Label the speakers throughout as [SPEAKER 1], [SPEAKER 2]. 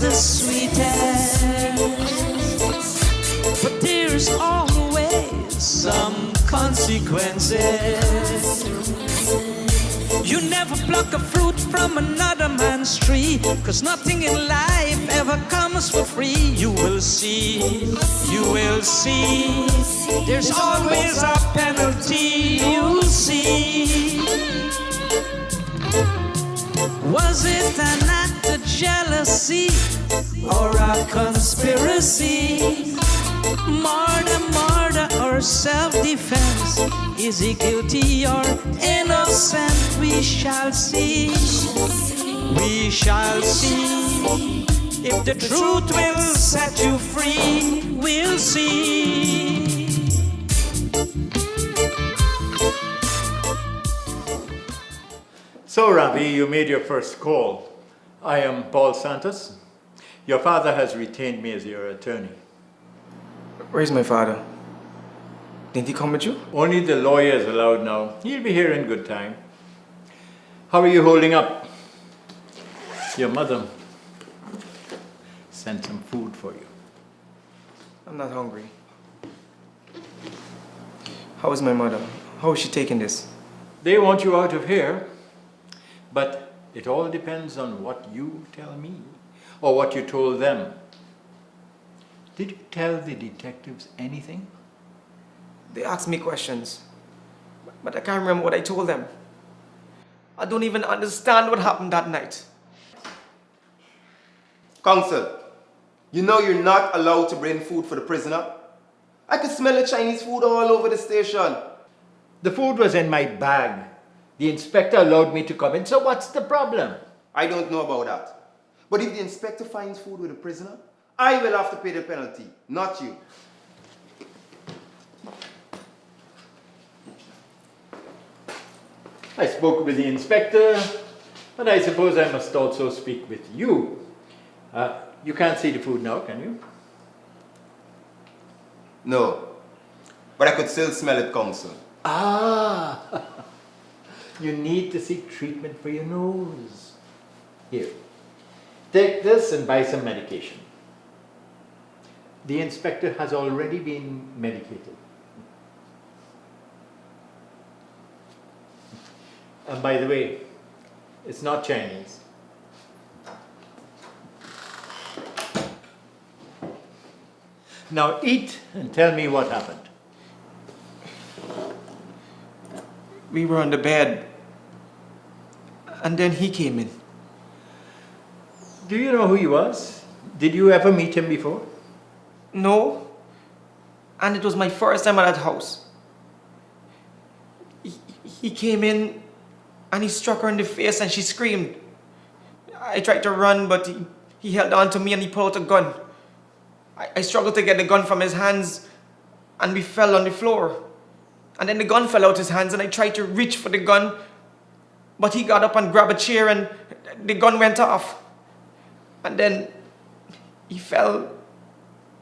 [SPEAKER 1] the sweetest, but there's always some consequences. You never pluck a fruit from another man's tree, 'cause nothing in life ever comes for free. You will see, there's always a penalty, you'll see. Was it an act of jealousy or a conspiracy? Murder or self-defense? Is he guilty or innocent? We shall see. We shall see. If the truth will set you free, we'll see.
[SPEAKER 2] So, Ravi, you made your first call. I am Paul Santos. Your father has retained me as your attorney.
[SPEAKER 3] Where's my father? Didn't he come with you?
[SPEAKER 2] Only the lawyer is allowed now. He'll be here in good time. How are you holding up? Your mother sent some food for you.
[SPEAKER 3] I'm not hungry. How is my mother? How is she taking this?
[SPEAKER 2] They want you out of here, but it all depends on what you tell me or what you told them. Did you tell the detectives anything?
[SPEAKER 3] They asked me questions, but I can't remember what I told them. I don't even understand what happened that night.
[SPEAKER 4] Counsel, you know you're not allowed to bring food for the prisoner. I could smell the Chinese food all over the station.
[SPEAKER 2] The food was in my bag. The inspector allowed me to come in, so what's the problem?
[SPEAKER 4] I don't know about that. But if the inspector finds food with the prisoner, I will have to pay the penalty, not you.
[SPEAKER 2] I spoke with the inspector, and I suppose I must also speak with you. You can't see the food now, can you?
[SPEAKER 4] No, but I could still smell it, Counsel.
[SPEAKER 2] Ah, you need to seek treatment for your nose. Here, take this and buy some medication. The inspector has already been medicated. And by the way, it's not Chinese. Now eat and tell me what happened.
[SPEAKER 3] We were on the bed, and then he came in.
[SPEAKER 2] Do you know who he was? Did you ever meet him before?
[SPEAKER 3] No, and it was my first time at that house. He came in and he struck her in the face and she screamed. I tried to run, but he held on to me and he pulled out a gun. I struggled to get the gun from his hands and we fell on the floor. And then the gun fell out his hands and I tried to reach for the gun, but he got up and grabbed a chair and the gun went off. And then he fell,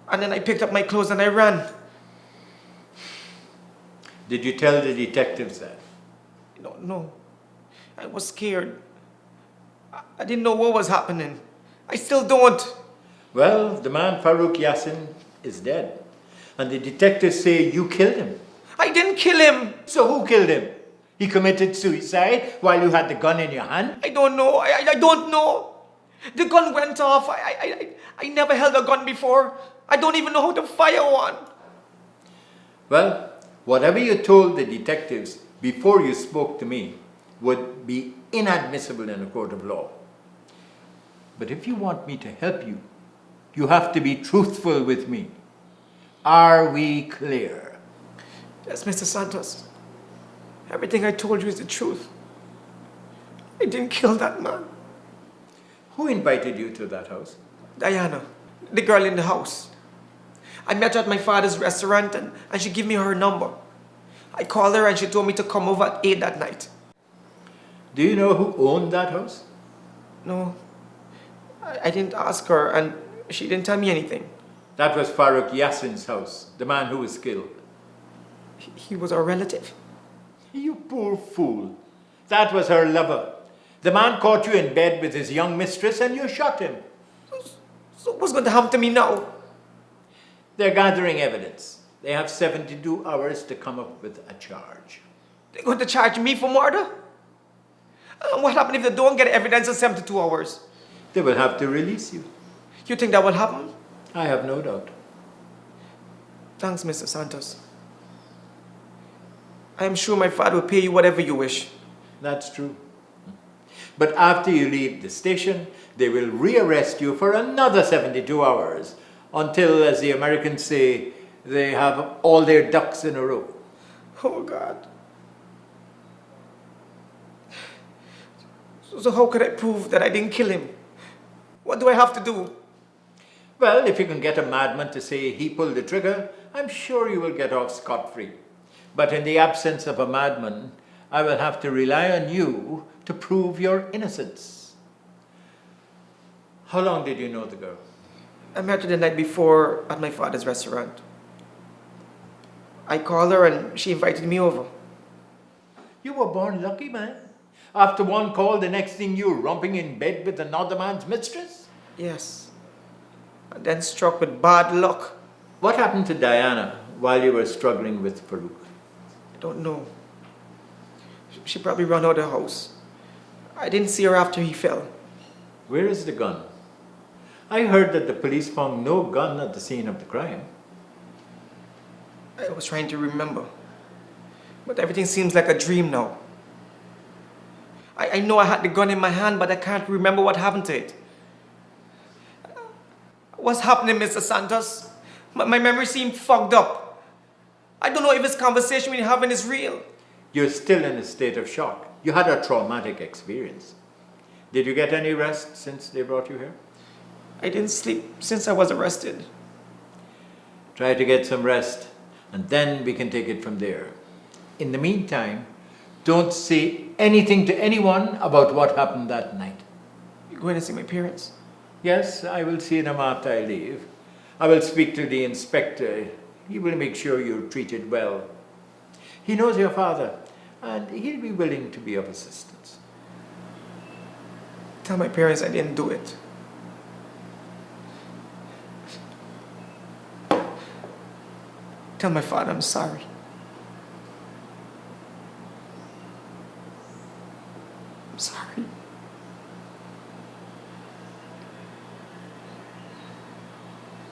[SPEAKER 3] and then I picked up my clothes and I ran.
[SPEAKER 2] Did you tell the detectives that?
[SPEAKER 3] No. I was scared. I didn't know what was happening. I still don't.
[SPEAKER 2] Well, the man Farouk Yassin is dead. And the detectives say you killed him.
[SPEAKER 3] I didn't kill him.
[SPEAKER 2] So who killed him? He committed suicide while you had the gun in your hand?
[SPEAKER 3] I don't know. I don't know. The gun went off. I never held a gun before. I don't even know how to fire one.
[SPEAKER 2] Well, whatever you told the detectives before you spoke to me would be inadmissible in a court of law. But if you want me to help you, you have to be truthful with me. Are we clear?
[SPEAKER 3] Yes, Mr. Santos. Everything I told you is the truth. I didn't kill that man.
[SPEAKER 2] Who invited you to that house?
[SPEAKER 3] Diana, the girl in the house. I met her at my father's restaurant and she gave me her number. I called her and she told me to come over at 8 that night.
[SPEAKER 2] Do you know who owned that house?
[SPEAKER 3] No, I didn't ask her and she didn't tell me anything.
[SPEAKER 2] That was Farouk Yassin's house, the man who was killed.
[SPEAKER 3] He was our relative.
[SPEAKER 2] You poor fool. That was her lover. The man caught you in bed with his young mistress and you shot him.
[SPEAKER 3] So what's going to happen to me now?
[SPEAKER 2] They're gathering evidence. They have 72 hours to come up with a charge.
[SPEAKER 3] They're going to charge me for murder? And what happens if they don't get evidence in 72 hours?
[SPEAKER 2] They will have to release you.
[SPEAKER 3] You think that will happen?
[SPEAKER 2] I have no doubt.
[SPEAKER 3] Thanks, Mr. Santos. I am sure my father will pay you whatever you wish.
[SPEAKER 2] That's true. But after you leave the station, they will rearrest you for another 72 hours until, as the Americans say, they have all their ducks in a row.
[SPEAKER 3] Oh, God. So how could I prove that I didn't kill him? What do I have to do?
[SPEAKER 2] Well, if you can get a madman to say he pulled the trigger, I'm sure you will get off scot-free. But in the absence of a madman, I will have to rely on you to prove your innocence. How long did you know the girl?
[SPEAKER 3] I met her the night before at my father's restaurant. I called her and she invited me over.
[SPEAKER 2] You were born lucky, man. After one call, the next thing you're romping in bed with another man's mistress?
[SPEAKER 3] Yes. And then struck with bad luck.
[SPEAKER 2] What happened to Diana while you were struggling with Farouk?
[SPEAKER 3] I don't know. She probably ran out of the house. I didn't see her after he fell.
[SPEAKER 2] Where is the gun? I heard that the police found no gun at the scene of the crime.
[SPEAKER 3] I was trying to remember. But everything seems like a dream now. I know I had the gun in my hand, but I can't remember what happened to it. What's happening, Mr. Santos? My memory seems fogged up. I don't know if this conversation we're having is real.
[SPEAKER 2] You're still in a state of shock. You had a traumatic experience. Did you get any rest since they brought you here?
[SPEAKER 3] I didn't sleep since I was arrested.
[SPEAKER 2] Try to get some rest, and then we can take it from there. In the meantime, don't say anything to anyone about what happened that night.
[SPEAKER 3] You're going to see my parents?
[SPEAKER 2] Yes, I will see them after I leave. I will speak to the inspector. He will make sure you're treated well. He knows your father, and he'll be willing to be of assistance.
[SPEAKER 3] Tell my parents I didn't do it. Tell my father I'm sorry. I'm sorry.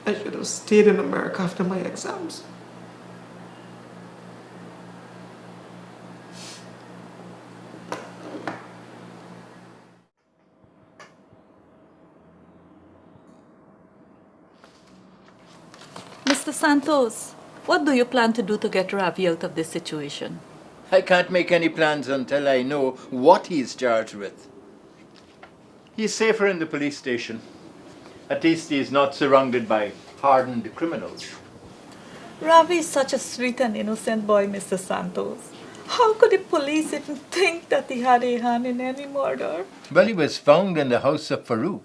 [SPEAKER 3] I should have stayed in America after my exams.
[SPEAKER 5] Mr. Santos, what do you plan to do to get Ravi out of this situation?
[SPEAKER 2] I can't make any plans until I know what he's charged with. He's safer in the police station. At least he's not surrounded by hardened criminals.
[SPEAKER 5] Ravi is such a sweet and innocent boy, Mr. Santos. How could the police even think that he had a hand in any murder?
[SPEAKER 2] Well, he was found in the house of Farouk.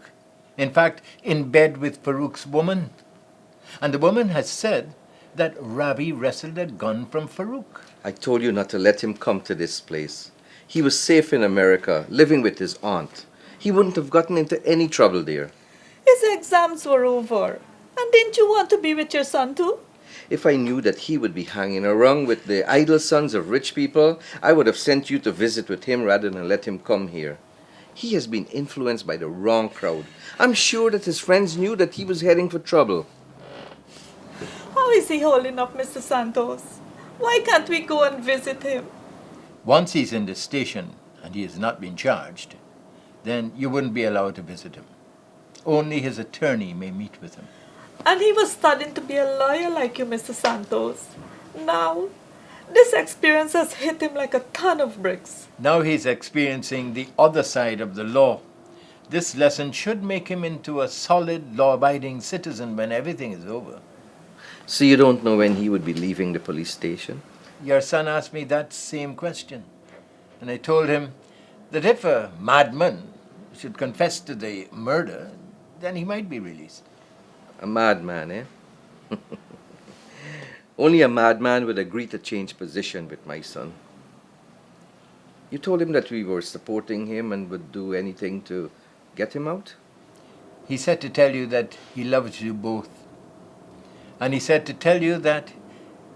[SPEAKER 2] In fact, in bed with Farouk's woman. And the woman has said that Ravi wrestled a gun from Farouk.
[SPEAKER 6] I told you not to let him come to this place. He was safe in America, living with his aunt. He wouldn't have gotten into any trouble there.
[SPEAKER 5] His exams were over. And didn't you want to be with your son too?
[SPEAKER 6] If I knew that he would be hanging around with the idle sons of rich people, I would have sent you to visit with him rather than let him come here. He has been influenced by the wrong crowd. I'm sure that his friends knew that he was heading for trouble.
[SPEAKER 5] How is he holding up, Mr. Santos? Why can't we go and visit him?
[SPEAKER 2] Once he's in the station and he has not been charged, then you wouldn't be allowed to visit him. Only his attorney may meet with him.
[SPEAKER 5] And he was studying to be a lawyer like you, Mr. Santos. Now, this experience has hit him like a ton of bricks.
[SPEAKER 2] Now he's experiencing the other side of the law. This lesson should make him into a solid, law-abiding citizen when everything is over.
[SPEAKER 6] So you don't know when he would be leaving the police station?
[SPEAKER 2] Your son asked me that same question. And I told him that if a madman should confess to the murder, then he might be released.
[SPEAKER 6] A madman, eh? Only a madman would agree to change position with my son. You told him that we were supporting him and would do anything to get him out?
[SPEAKER 2] He said to tell you that he loves you both. And he said to tell you that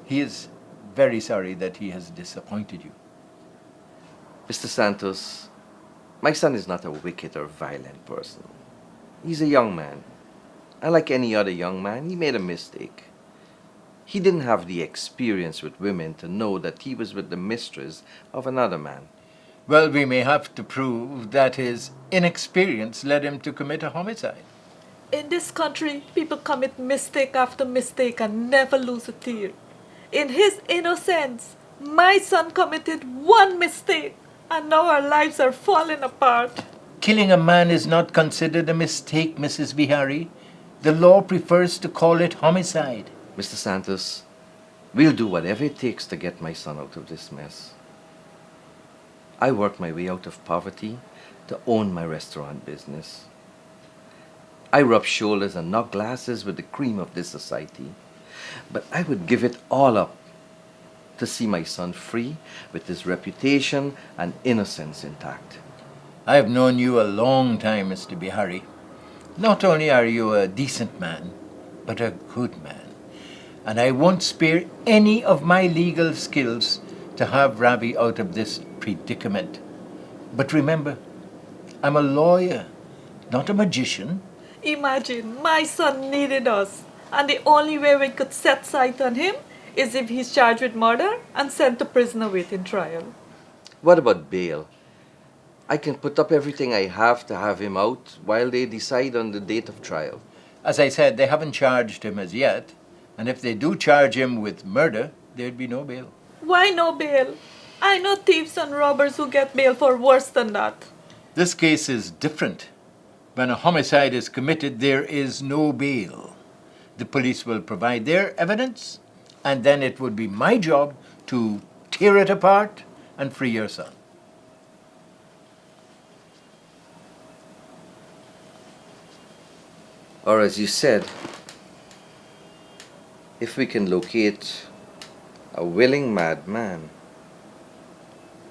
[SPEAKER 2] he is very sorry that he has disappointed you.
[SPEAKER 6] Mr. Santos, my son is not a wicked or violent person. He's a young man. And like any other young man, he made a mistake. He didn't have the experience with women to know that he was with the mistress of another man.
[SPEAKER 2] Well, we may have to prove that his inexperience led him to commit a homicide.
[SPEAKER 5] In this country, people commit mistake after mistake and never lose a tear. In his innocence, my son committed one mistake and now our lives are falling apart.
[SPEAKER 2] Killing a man is not considered a mistake, Mrs. Bihari. The law prefers to call it homicide.
[SPEAKER 6] Mr. Santos, we'll do whatever it takes to get my son out of this mess. I worked my way out of poverty to own my restaurant business. I rub shoulders and knock glasses with the cream of this society. But I would give it all up to see my son free with his reputation and innocence intact.
[SPEAKER 2] I have known you a long time, Mr. Bihari. Not only are you a decent man, but a good man. And I won't spare any of my legal skills to have Ravi out of this predicament. But remember, I'm a lawyer, not a magician.
[SPEAKER 5] Imagine, my son needed us, and the only way we could set sight on him is if he's charged with murder and sent to prison awaiting trial.
[SPEAKER 6] What about bail? I can put up everything I have to have him out while they decide on the date of trial.
[SPEAKER 2] As I said, they haven't charged him as yet, and if they do charge him with murder, there'd be no bail.
[SPEAKER 5] Why no bail? I know thieves and robbers who get bail for worse than that.
[SPEAKER 2] This case is different. When a homicide is committed, there is no bail. The police will provide their evidence, and then it would be my job to tear it apart and free your son.
[SPEAKER 6] Or as you said, if we can locate a willing madman,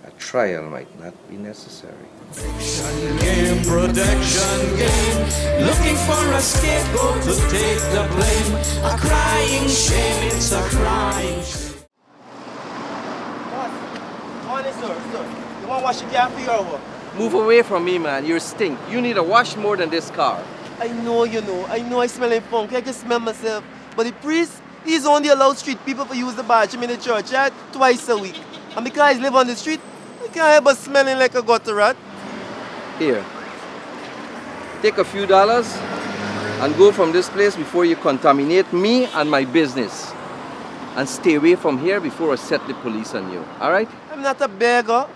[SPEAKER 6] a trial might not be necessary.
[SPEAKER 1] Game, protection game, looking for a scapegoat to take the blame. A crying shame, it's a crying shame.
[SPEAKER 4] Morning, sir. You want to wash your car for your work?
[SPEAKER 6] Move away from me, man. You stink. You need a wash more than this car.
[SPEAKER 4] I know, you know. I know I smell like funk. I can smell myself. But the priest, he's only allowed street people to use the bathroom in the church twice a week. And because I live on the street, I can't help but smelling like a gutter rat.
[SPEAKER 6] Here. Take a few dollars and go from this place before you contaminate me and my business. And stay away from here before I set the police on you. All right?
[SPEAKER 4] I'm not a beggar.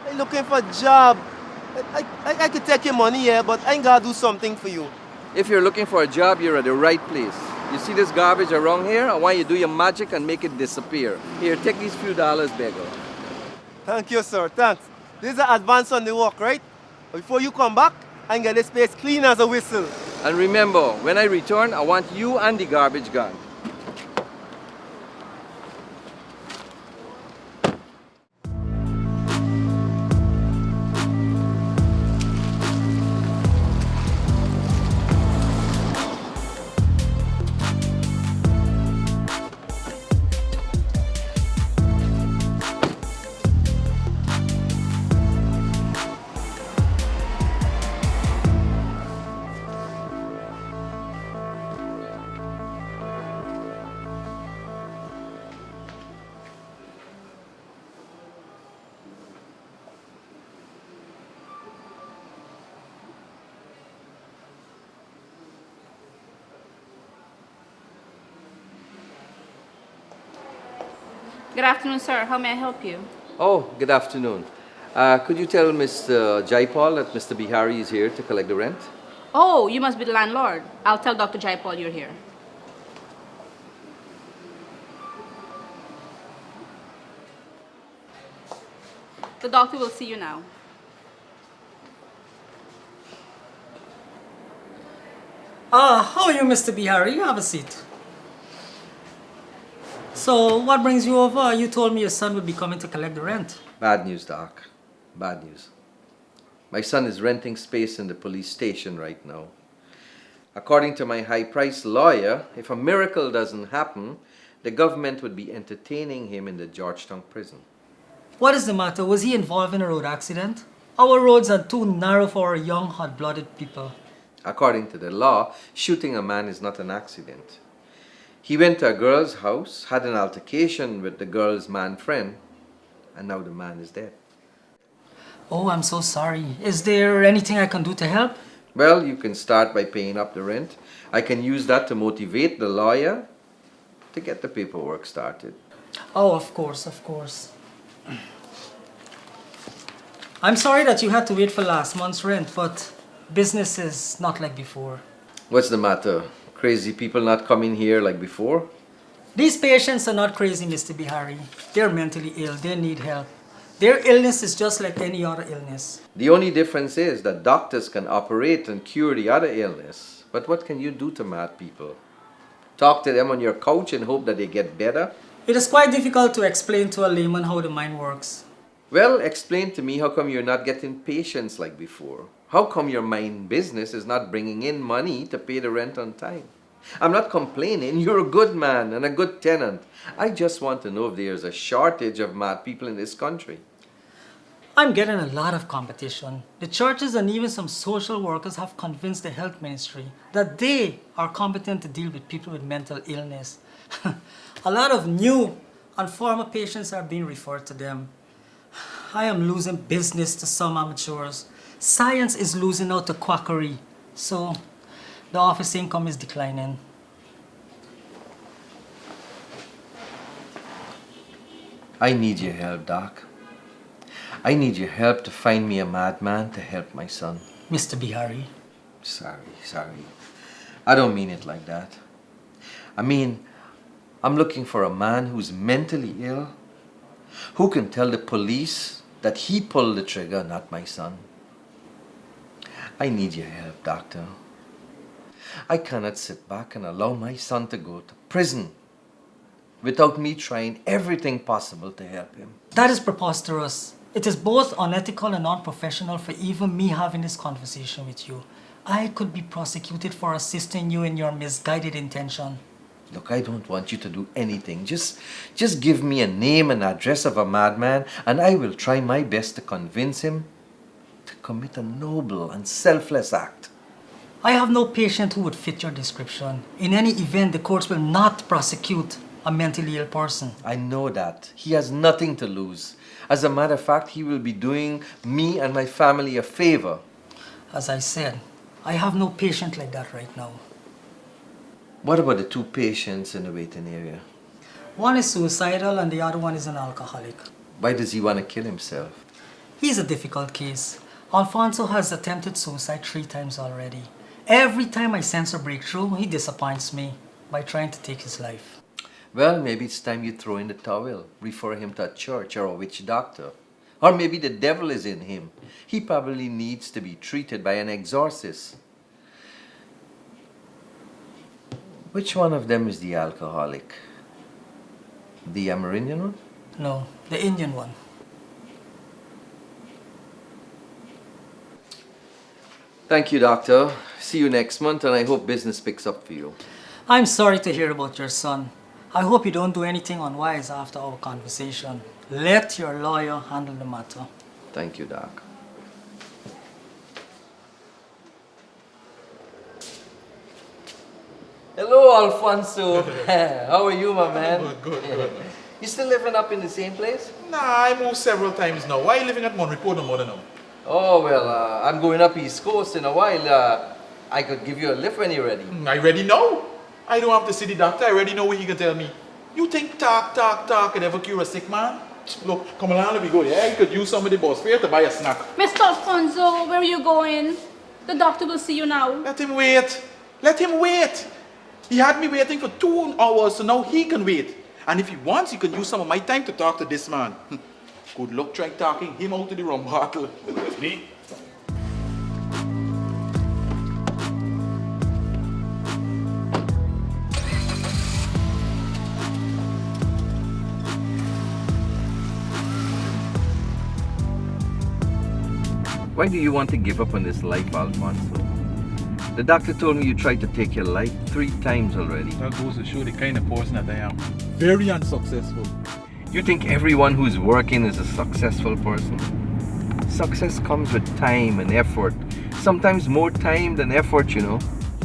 [SPEAKER 4] I'm looking for a job. I could take your money, yeah, but I ain't gotta do something for you.
[SPEAKER 6] If you're looking for a job, you're at the right place. You see this garbage around here? I want you to do your magic and make it disappear. Here, take these few dollars, beggar.
[SPEAKER 4] Thank you, sir. Thanks. This is an advance on the work, right? Before you come back, I can get this place clean as a whistle.
[SPEAKER 6] And remember, when I return, I want you and the garbage gone.
[SPEAKER 7] Good afternoon, sir. How may I help you?
[SPEAKER 6] Oh, good afternoon. Could you tell Mr. Jaipal that Mr. Bihari is here to collect the rent?
[SPEAKER 7] Oh, you must be the landlord. I'll tell Dr. Jaipal you're here. The doctor will see you now.
[SPEAKER 8] How are you, Mr. Bihari? Have a seat. So, what brings you over? You told me your son would be coming to collect the rent.
[SPEAKER 6] Bad news, Doc. Bad news. My son is renting space in the police station right now. According to my high-priced lawyer, if a miracle doesn't happen, the government would be entertaining him in the Georgetown prison.
[SPEAKER 8] What is the matter? Was he involved in a road accident? Our roads are too narrow for our young, hot-blooded people.
[SPEAKER 6] According to the law, shooting a man is not an accident. He went to a girl's house, had an altercation with the girl's man friend, and now the man is dead.
[SPEAKER 8] Oh, I'm so sorry. Is there anything I can do to help?
[SPEAKER 6] Well, you can start by paying up the rent. I can use that to motivate the lawyer to get the paperwork started.
[SPEAKER 8] Oh, of course, of course. I'm sorry that you had to wait for last month's rent, but business is not like before.
[SPEAKER 6] What's the matter? Crazy people not coming here like before?
[SPEAKER 8] These patients are not crazy, Mr. Bihari. They're mentally ill. They need help. Their illness is just like any other illness.
[SPEAKER 6] The only difference is that doctors can operate and cure the other illness. But what can you do to mad people? Talk to them on your couch and hope that they get better?
[SPEAKER 8] It is quite difficult to explain to a layman how the mind works.
[SPEAKER 6] Well, explain to me how come you're not getting patients like before? How come your main business is not bringing in money to pay the rent on time? I'm not complaining. You're a good man and a good tenant. I just want to know if there's a shortage of mad people in this country.
[SPEAKER 8] I'm getting a lot of competition. The churches and even some social workers have convinced the health ministry that they are competent to deal with people with mental illness. A lot of new and former patients are being referred to them. I am losing business to some amateurs. Science is losing out to quackery. So the office income is declining.
[SPEAKER 6] I need your help, Doc. I need your help to find me a madman to help my son.
[SPEAKER 8] Mr. Bihari.
[SPEAKER 6] Sorry. I don't mean it like that. I mean, I'm looking for a man who's mentally ill, who can tell the police that he pulled the trigger, not my son. I need your help, doctor. I cannot sit back and allow my son to go to prison without me trying everything possible to help him.
[SPEAKER 8] That is preposterous. It is both unethical and unprofessional for even me having this conversation with you. I could be prosecuted for assisting you in your misguided intention.
[SPEAKER 6] Look, I don't want you to do anything. Just give me a name and address of a madman, and I will try my best to convince him to commit a noble and selfless act.
[SPEAKER 8] I have no patient who would fit your description. In any event, the courts will not prosecute a mentally ill person.
[SPEAKER 6] I know that. He has nothing to lose. As a matter of fact, he will be doing me and my family a favor.
[SPEAKER 8] As I said, I have no patient like that right now.
[SPEAKER 6] What about the two patients in the waiting area?
[SPEAKER 8] One is suicidal and the other one is an alcoholic.
[SPEAKER 6] Why does he want to kill himself?
[SPEAKER 8] He's a difficult case. Alfonso has attempted suicide 3 times already. Every time I sense a breakthrough, he disappoints me by trying to take his life.
[SPEAKER 6] Well, maybe it's time you throw in the towel, refer him to a church or a witch doctor. Or maybe the devil is in him. He probably needs to be treated by an exorcist. Which one of them is the alcoholic? The Amerindian one?
[SPEAKER 8] No, the Indian one.
[SPEAKER 6] Thank you, doctor. See you next month, and I hope business picks up for you.
[SPEAKER 8] I'm sorry to hear about your son. I hope you don't do anything unwise after our conversation. Let your lawyer handle the matter.
[SPEAKER 6] Thank you, doc. Hello, Alfonso. How are you, my man?
[SPEAKER 9] Good.
[SPEAKER 6] You still living up in the same place?
[SPEAKER 9] Nah, I moved several times now. Why are you living at Monreport no more than now?
[SPEAKER 6] Oh, well, I'm going up East Coast in a while. I could give you a lift when you're ready.
[SPEAKER 9] I already know. I don't have to see the doctor. I already know what he can tell me. You think talk can ever cure a sick man? Look, come along, let me go. Yeah, you could use some of the boss fare to buy a snack.
[SPEAKER 7] Mr. Alfonso, where are you going? The doctor will see you now.
[SPEAKER 9] Let him wait. Let him wait. He had me waiting for 2 hours, so now he can wait. And if he wants, he can use some of my time to talk to this man. Good luck trying talking him out of the rum bottle. Me?
[SPEAKER 6] Why do you want to give up on this life, Alfonso? The doctor told me you tried to take your life 3 times already.
[SPEAKER 9] That goes to show the kind of person that I am. Very unsuccessful.
[SPEAKER 6] You think everyone who's working is a successful person? Success comes with time and effort. Sometimes more time than effort, you know.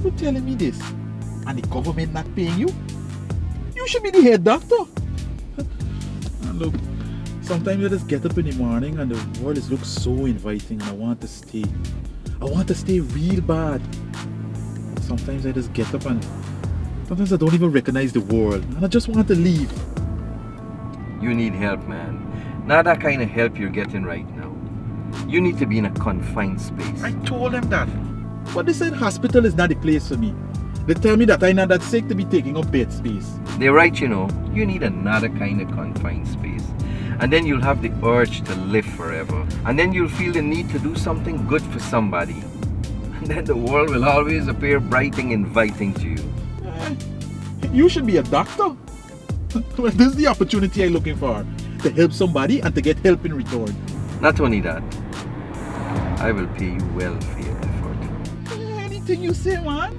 [SPEAKER 9] You telling me this? And the government not paying you? You should be the head doctor. And look, sometimes I just get up in the morning and the world just looks so inviting and I want to stay. I want to stay real bad. Sometimes I just get up and sometimes I don't even recognize the world and I just want to leave.
[SPEAKER 6] You need help, man. Not that kind of help you're getting right now. You need to be in a confined space.
[SPEAKER 9] I told them that. But they said hospital is not the place for me. They tell me that I'm not that sick to be taking up bed space.
[SPEAKER 6] They're right, you know. You need another kind of confined space. And then you'll have the urge to live forever. And then you'll feel the need to do something good for somebody. And then the world will always appear bright and inviting to you.
[SPEAKER 9] You should be a doctor. Well, this is the opportunity I'm looking for. To help somebody and to get help in return.
[SPEAKER 6] Not only that, I will pay you well for your effort.
[SPEAKER 9] Anything you say, man.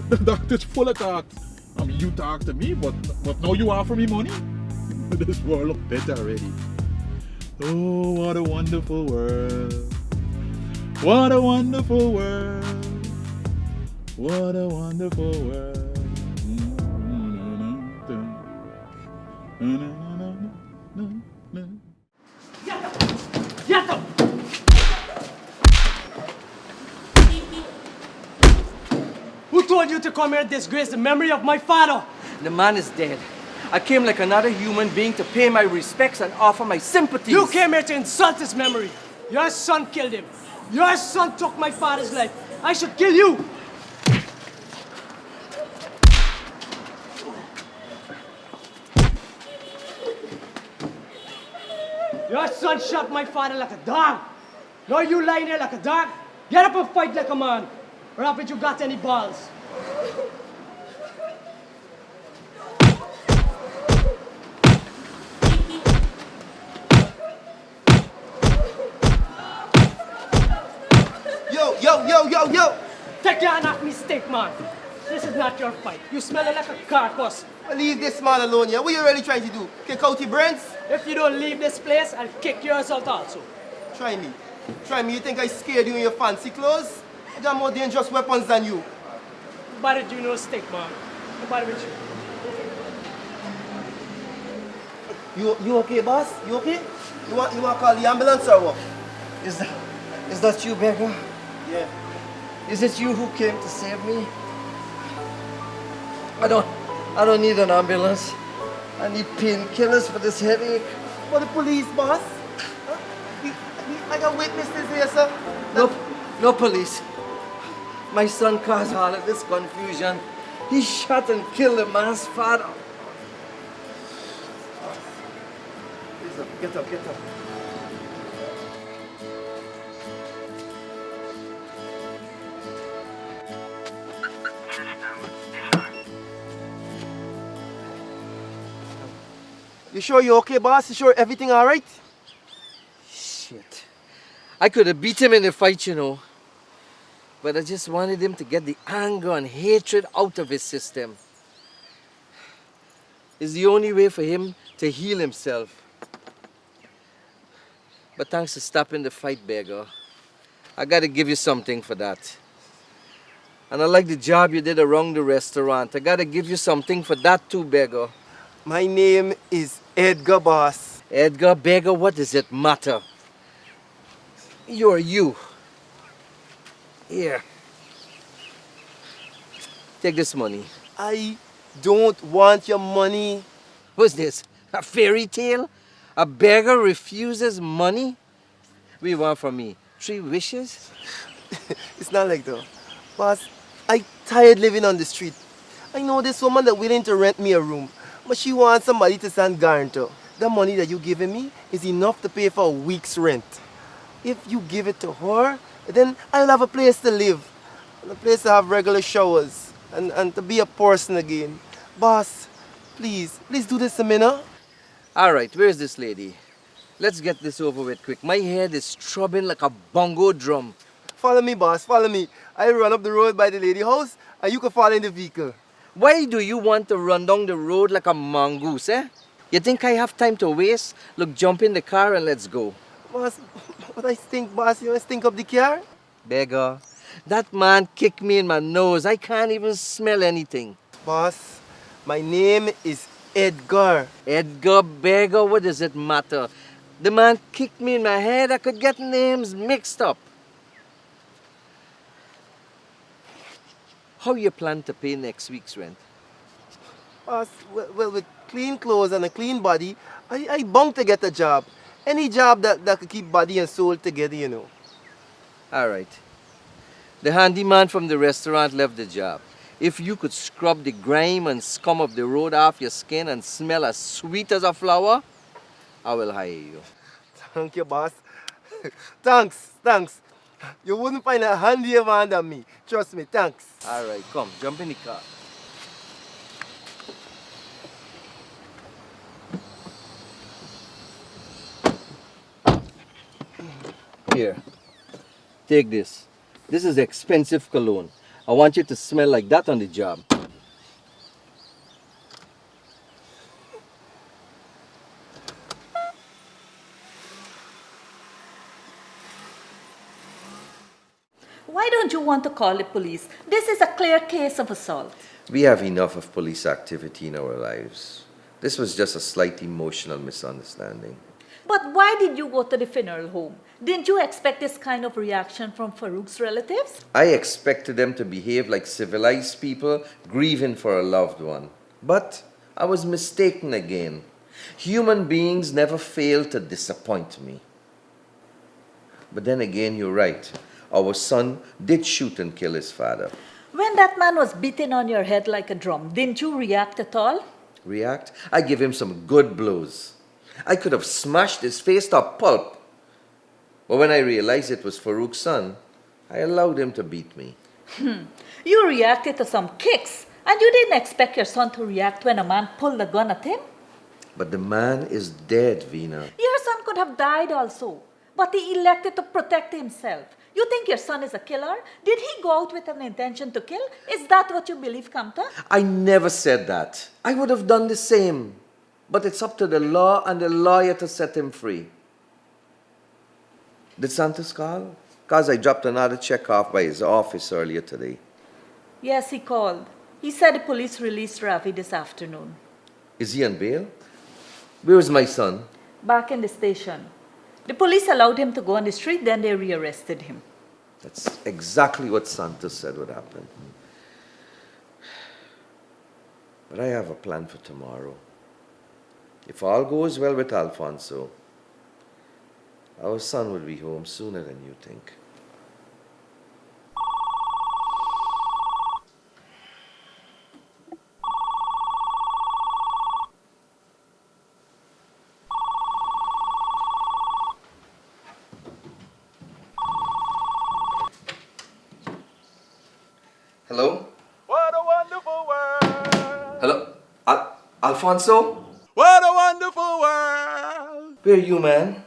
[SPEAKER 9] The doctor's full of talks. I mean, you talk to me, but now you offer me money? This world look better already. Oh, what a wonderful world. What a wonderful world. What a wonderful world.
[SPEAKER 10] Get them! Who told you to come here and disgrace the memory of my father?
[SPEAKER 11] The man is dead. I came like another human being to pay my respects and offer my sympathies.
[SPEAKER 10] You came here to insult his memory. Your son killed him. Your son took my father's life. I should kill you. Your son shot my father like a dog. Now you lying there like a dog? Get up and fight like a man. Or haven't you got any balls?
[SPEAKER 4] Yo!
[SPEAKER 10] Take your hand off me, steak man. This is not your fight. You smelling like a carcass.
[SPEAKER 4] Leave this man alone here. What are you really trying to do? Kick out your brains?
[SPEAKER 10] If you don't leave this place, I'll kick yours out also.
[SPEAKER 4] Try me. You think I scared you in your fancy clothes? I got more dangerous weapons than you.
[SPEAKER 10] Nobody do no steak man. Nobody with you.
[SPEAKER 4] You okay, boss? You okay? You want to call the ambulance or what?
[SPEAKER 11] Is that you, beggar?
[SPEAKER 4] Yeah.
[SPEAKER 11] Is it you who came to save me? I don't need an ambulance. I need painkillers for this headache.
[SPEAKER 4] For the police, boss? Huh? I got witnesses here, sir.
[SPEAKER 11] No police. My son caused all of this confusion. He shot and killed the man's father.
[SPEAKER 4] Get up. You sure you're okay, boss? You sure everything all right?
[SPEAKER 11] Shit. I could have beat him in the fight, you know. But I just wanted him to get the anger and hatred out of his system. It's the only way for him to heal himself. But thanks for stopping the fight, beggar. I gotta give you something for that. And I like the job you did around the restaurant. I gotta give you something for that too, beggar.
[SPEAKER 4] My name is Edgar, boss.
[SPEAKER 11] Edgar, beggar, what does it matter? You're you. Here. Take this money.
[SPEAKER 4] I don't want your money.
[SPEAKER 11] What's this? A fairy tale? A beggar refuses money? What do you want from me? 3 wishes?
[SPEAKER 4] It's not like that. Boss, I tired living on the street. I know this woman that willing to rent me a room, but she wants somebody to stand guarantor. The money that you giving me is enough to pay for a week's rent. If you give it to her, then I'll have a place to live, and a place to have regular showers, and to be a person again. Boss, please do this to me now.
[SPEAKER 11] All right, where's this lady? Let's get this over with quick. My head is throbbing like a bongo drum.
[SPEAKER 4] Follow me, boss, follow me. I run up the road by the lady house, and you can follow in the vehicle.
[SPEAKER 11] Why do you want to run down the road like a mongoose, eh? You think I have time to waste? Look, jump in the car and let's go.
[SPEAKER 4] Boss, what I stink, boss? You stink up the car?
[SPEAKER 11] Beggar, that man kicked me in my nose. I can't even smell anything.
[SPEAKER 4] Boss, my name is Edgar.
[SPEAKER 11] Edgar, beggar, what does it matter? The man kicked me in my head. I could get names mixed up. How you plan to pay next week's rent?
[SPEAKER 4] Boss, well, with clean clothes and a clean body, I bound to get a job. Any job that could keep body and soul together, you know.
[SPEAKER 11] All right. The handyman from the restaurant left the job. If you could scrub the grime and scum of the road off your skin and smell as sweet as a flower, I will hire you.
[SPEAKER 4] Thank you, boss. Thanks. You wouldn't find a handier man than me. Trust me, thanks.
[SPEAKER 11] All right, come, jump in the car. Here, take this. This is expensive cologne. I want you to smell like that on the job.
[SPEAKER 5] Why don't you want to call the police? This is a clear case of assault.
[SPEAKER 6] We have enough of police activity in our lives. This was just a slight emotional misunderstanding.
[SPEAKER 5] But why did you go to the funeral home? Didn't you expect this kind of reaction from Farouk's relatives?
[SPEAKER 6] I expected them to behave like civilized people grieving for a loved one. But I was mistaken again. Human beings never fail to disappoint me. But then again, you're right. Our son did shoot and kill his father.
[SPEAKER 5] When that man was beaten on your head like a drum, didn't you react at all?
[SPEAKER 6] React? I give him some good blows. I could have smashed his face to pulp. But when I realized it was Farouk's son, I allowed him to beat me.
[SPEAKER 5] You reacted to some kicks, and you didn't expect your son to react when a man pulled a gun at him?
[SPEAKER 6] But the man is dead, Veena.
[SPEAKER 5] Your son could have died also, but he elected to protect himself. You think your son is a killer? Did he go out with an intention to kill? Is that what you believe, Kamta?
[SPEAKER 6] I never said that. I would have done the same. But it's up to the law and the lawyer to set him free. Did Santos call? Because I dropped another check off by his office earlier today.
[SPEAKER 5] Yes, he called. He said the police released Ravi this afternoon.
[SPEAKER 6] Is he on bail? Where is my son?
[SPEAKER 5] Back in the station. The police allowed him to go on the street, then they rearrested him.
[SPEAKER 6] That's exactly what Santos said would happen. But I have a plan for tomorrow. If all goes well with Alfonso, our son will be home sooner than you think. Hello?
[SPEAKER 9] What a wonderful world!
[SPEAKER 6] Hello? Alfonso?
[SPEAKER 9] What a wonderful world!
[SPEAKER 6] Where are you, man?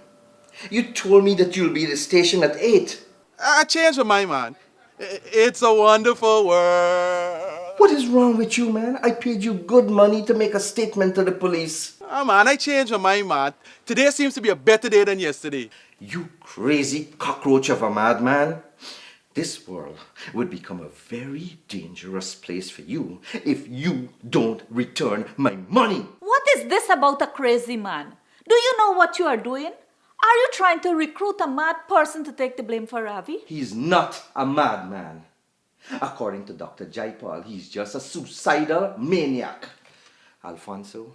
[SPEAKER 6] You told me that you'll be at the station at 8.
[SPEAKER 9] I changed my mind, man. It's a wonderful world.
[SPEAKER 6] What is wrong with you, man? I paid you good money to make a statement to the police.
[SPEAKER 9] Oh, man, I changed my mind, man. Today seems to be a better day than yesterday.
[SPEAKER 6] You crazy cockroach of a madman. This world would become a very dangerous place for you if you don't return my money.
[SPEAKER 5] What is this about a crazy man? Do you know what you are doing? Are you trying to recruit a mad person to take the blame for Ravi?
[SPEAKER 6] He's not a madman. According to Dr. Jaipal, he's just a suicidal maniac. Alfonso,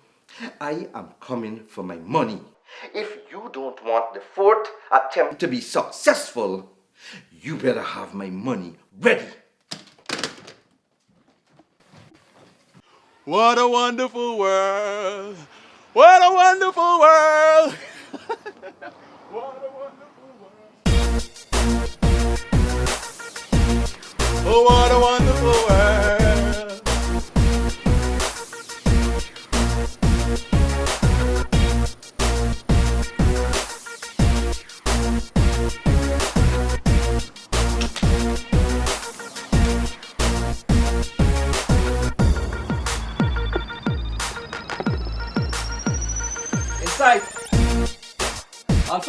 [SPEAKER 6] I am coming for my money. If you don't want the 4th attempt to be successful, you better have my money ready.
[SPEAKER 9] What a wonderful world! What a wonderful world! What a wonderful world! Oh, what a wonderful world!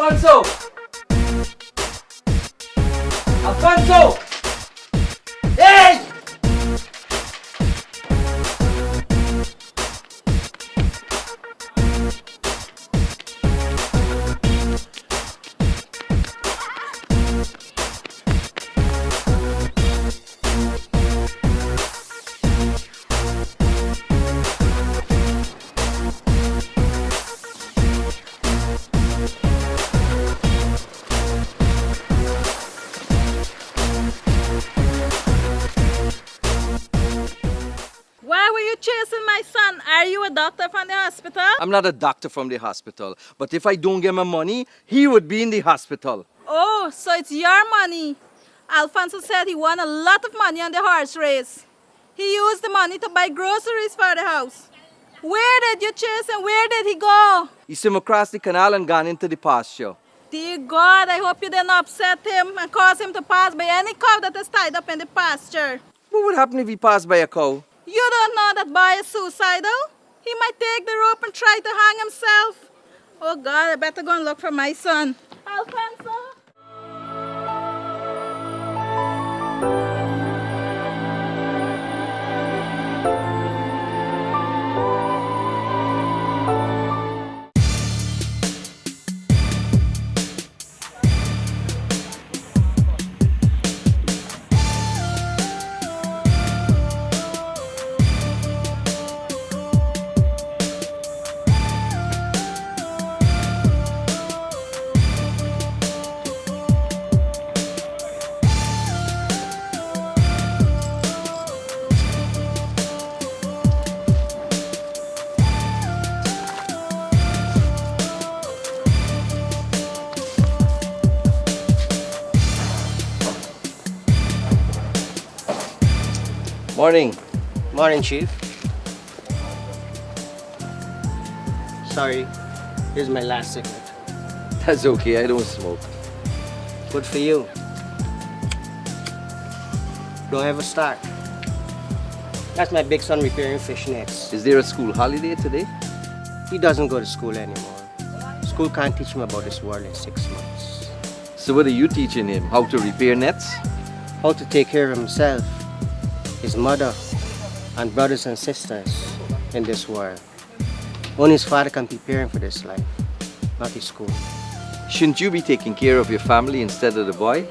[SPEAKER 11] Alfonso! Alfonso! Hey!
[SPEAKER 5] Why were you chasing my son? Are you a doctor from the hospital?
[SPEAKER 11] I'm not a doctor from the hospital, but if I don't get my money, he would be in the hospital.
[SPEAKER 5] Oh, so it's your money. Alfonso said he won a lot of money on the horse race. He used the money to buy groceries for the house. Where did you chase him? Where did he go?
[SPEAKER 11] He swam across the canal and gone into the pasture.
[SPEAKER 5] Dear God, I hope you didn't upset him and cause him to pass by any cow that is tied up in the pasture.
[SPEAKER 11] What would happen if he passed by a cow?
[SPEAKER 5] You don't know that boy is suicidal? He might take the rope and try to hang himself. Oh God, I better go and look for my son. Alfonso?
[SPEAKER 11] Morning.
[SPEAKER 10] Morning, Chief. Sorry, this is my last cigarette.
[SPEAKER 11] That's okay, I don't smoke.
[SPEAKER 10] Good for you. Don't have a start. That's my big son repairing fish nets.
[SPEAKER 11] Is there a school holiday today?
[SPEAKER 10] He doesn't go to school anymore. School can't teach him about this world in 6 months.
[SPEAKER 11] So what are you teaching him? How to repair nets?
[SPEAKER 10] How to take care of himself, his mother, and brothers and sisters in this world. Only his father can prepare him for this life, not his school.
[SPEAKER 11] Shouldn't you be taking care of your family instead of the boy?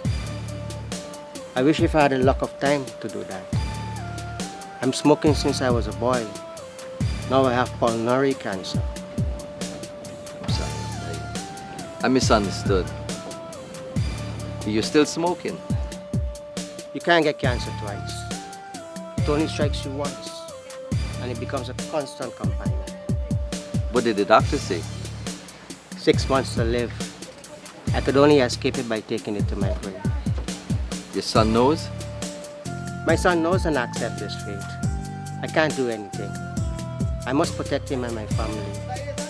[SPEAKER 10] I wish if I had the luck of time to do that. I'm smoking since I was a boy. Now I have pulmonary cancer.
[SPEAKER 11] I'm sorry. I misunderstood. You're still smoking?
[SPEAKER 10] You can't get cancer twice. It only strikes you once, and it becomes a constant companion.
[SPEAKER 11] What did the doctor say?
[SPEAKER 10] 6 months to live. I could only escape it by taking it to my grave.
[SPEAKER 11] Your son knows?
[SPEAKER 10] My son knows and accepts this fate. I can't do anything. I must protect him and my family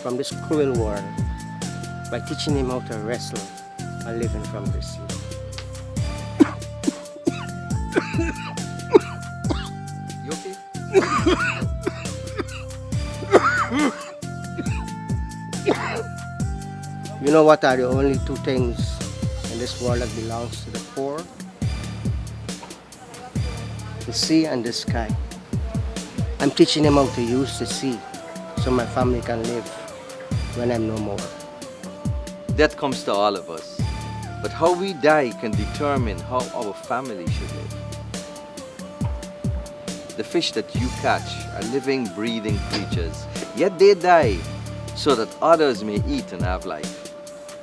[SPEAKER 10] from this cruel world by teaching him how to wrestle and living from the sea.
[SPEAKER 11] You okay?
[SPEAKER 10] You know what are the only two things in this world that belongs to the poor? The sea and the sky. I'm teaching him how to use the sea so my family can live when I'm no more.
[SPEAKER 11] Death comes to all of us. But how we die can determine how our family should live. The fish that you catch are living, breathing creatures, yet they die so that others may eat and have life.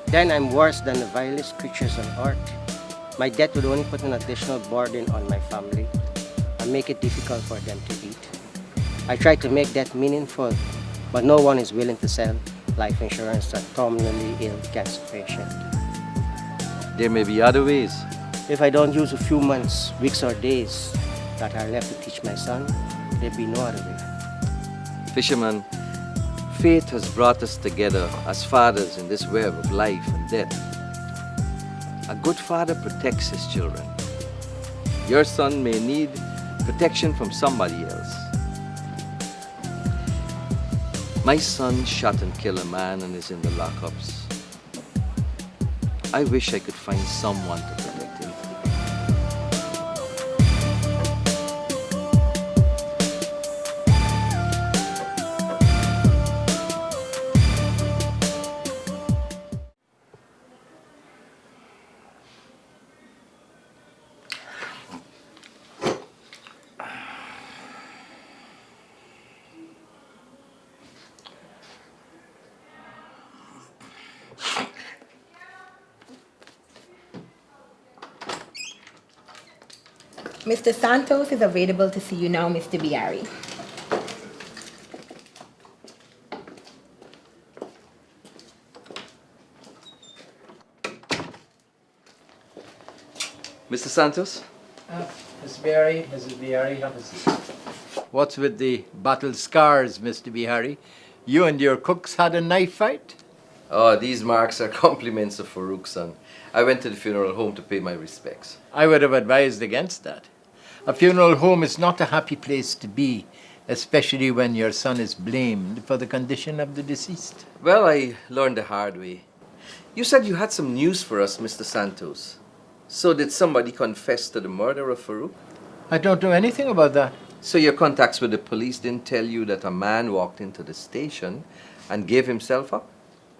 [SPEAKER 10] Then I'm worse than the vilest creatures on earth. My death would only put an additional burden on my family and make it difficult for them to eat. I try to make death meaningful, but no one is willing to sell life insurance to a terminally ill cancer patient.
[SPEAKER 11] There may be other ways.
[SPEAKER 10] If I don't use a few months, weeks, or days that are left to teach my son, there'd be no other way.
[SPEAKER 11] Fisherman, fate has brought us together as fathers in this web of life and death. A good father protects his children. Your son may need protection from somebody else. My son shot and killed a man and is in the lockups. I wish I could find someone to protect him.
[SPEAKER 12] Mr. Santos is available to see you now, Mr. Biari.
[SPEAKER 11] Mr. Santos?
[SPEAKER 2] Mrs. Bihari, have a seat. What's with the battle scars, Mr. Bihari? You and your cooks had a knife fight?
[SPEAKER 11] Oh, these marks are compliments of Farouk's son. I went to the funeral home to pay my respects.
[SPEAKER 2] I would have advised against that. A funeral home is not a happy place to be, especially when your son is blamed for the condition of the deceased.
[SPEAKER 11] Well, I learned the hard way. You said you had some news for us, Mr. Santos. So did somebody confess to the murder of Farouk?
[SPEAKER 2] I don't know anything about that.
[SPEAKER 11] So your contacts with the police didn't tell you that a man walked into the station and gave himself up?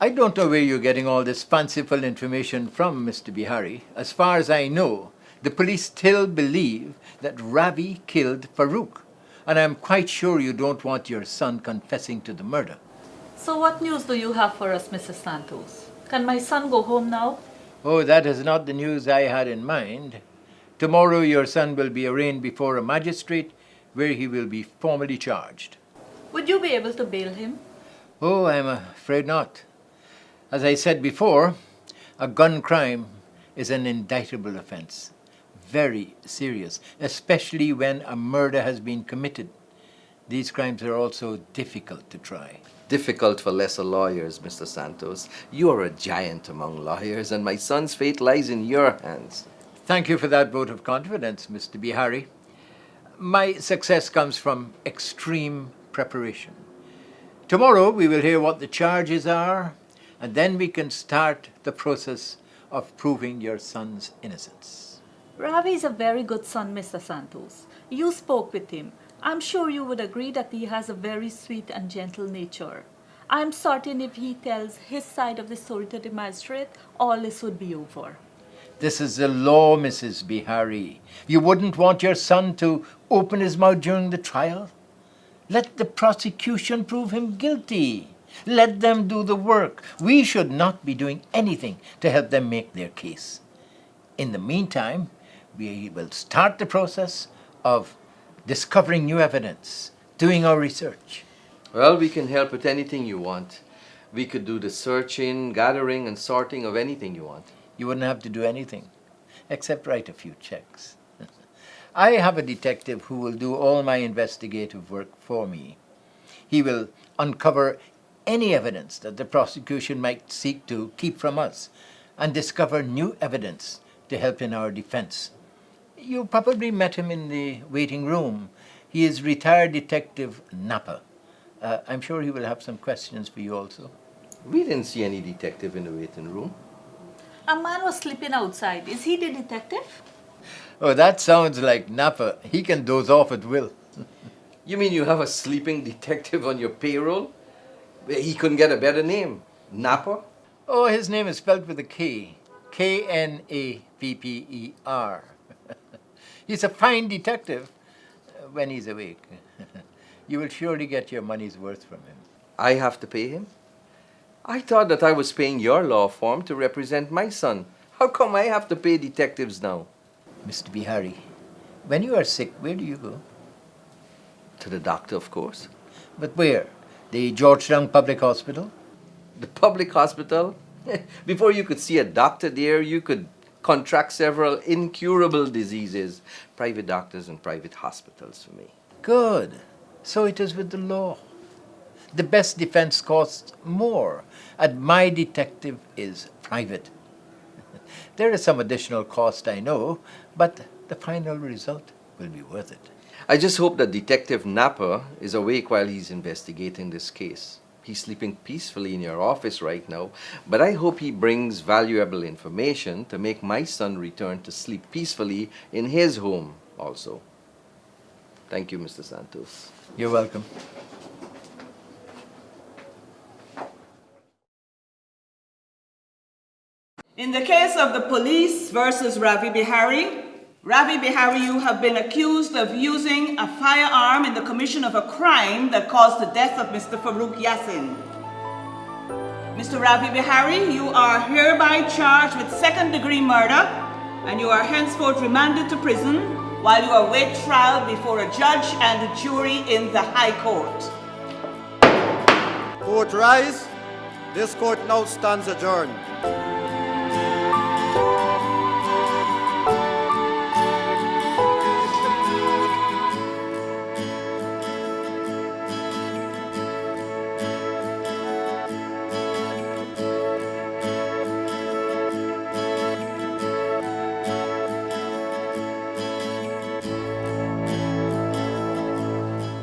[SPEAKER 2] I don't know where you're getting all this fanciful information from, Mr. Bihari. As far as I know, the police still believe that Ravi killed Farouk. And I'm quite sure you don't want your son confessing to the murder.
[SPEAKER 5] So what news do you have for us, Mrs. Santos? Can my son go home now?
[SPEAKER 2] Oh, that is not the news I had in mind. Tomorrow your son will be arraigned before a magistrate where he will be formally charged.
[SPEAKER 5] Would you be able to bail him?
[SPEAKER 2] Oh, I'm afraid not. As I said before, a gun crime is an indictable offense. Very serious, especially when a murder has been committed. These crimes are also difficult to try.
[SPEAKER 11] Difficult for lesser lawyers, Mr. Santos. You are a giant among lawyers, and my son's fate lies in your hands.
[SPEAKER 2] Thank you for that vote of confidence, Mr. Bihari. My success comes from extreme preparation. Tomorrow we will hear what the charges are, and then we can start the process of proving your son's innocence.
[SPEAKER 5] Ravi is a very good son, Mr. Santos. You spoke with him. I'm sure you would agree that he has a very sweet and gentle nature. I'm certain if he tells his side of the story to the magistrate, all this would be over.
[SPEAKER 2] This is the law, Mrs. Bihari. You wouldn't want your son to open his mouth during the trial? Let the prosecution prove him guilty. Let them do the work. We should not be doing anything to help them make their case. In the meantime, we will start the process of discovering new evidence, doing our research.
[SPEAKER 11] Well, we can help with anything you want. We could do the searching, gathering, and sorting of anything you want.
[SPEAKER 2] You wouldn't have to do anything, except write a few checks. I have a detective who will do all my investigative work for me. He will uncover any evidence that the prosecution might seek to keep from us and discover new evidence to help in our defense. You probably met him in the waiting room. He is retired detective Napa. I'm sure he will have some questions for you also.
[SPEAKER 11] We didn't see any detective in the waiting room.
[SPEAKER 5] A man was sleeping outside. Is he the detective?
[SPEAKER 2] Oh, that sounds like Napa. He can doze off at will.
[SPEAKER 11] You mean you have a sleeping detective on your payroll? He couldn't get a better name. Napa?
[SPEAKER 2] Oh, his name is spelled with a K. Knapper. He's a fine detective when he's awake. You will surely get your money's worth from him.
[SPEAKER 11] I have to pay him? I thought that I was paying your law firm to represent my son. How come I have to pay detectives now?
[SPEAKER 2] Mr. Bihari, when you are sick, where do you go?
[SPEAKER 11] To the doctor, of course.
[SPEAKER 2] But where? The Georgetown Public Hospital?
[SPEAKER 11] The public hospital? Before you could see a doctor there, you could contract several incurable diseases. Private doctors and private hospitals for me.
[SPEAKER 2] Good. So it is with the law. The best defense costs more, and my detective is private. There is some additional cost, I know, but the final result will be worth it.
[SPEAKER 11] I just hope that Detective Napa is awake while he's investigating this case. He's sleeping peacefully in your office right now, but I hope he brings valuable information to make my son return to sleep peacefully in his home also. Thank you, Mr. Santos.
[SPEAKER 2] You're welcome.
[SPEAKER 13] In the case of the police versus Ravi Bihari, Ravi Bihari, you have been accused of using a firearm in the commission of a crime that caused the death of Mr. Farouk Yassin. Mr. Ravi Bihari, you are hereby charged with second-degree murder, and you are henceforth remanded to prison while you await trial before a judge and a jury in the High Court.
[SPEAKER 14] Court rise. This court now stands adjourned.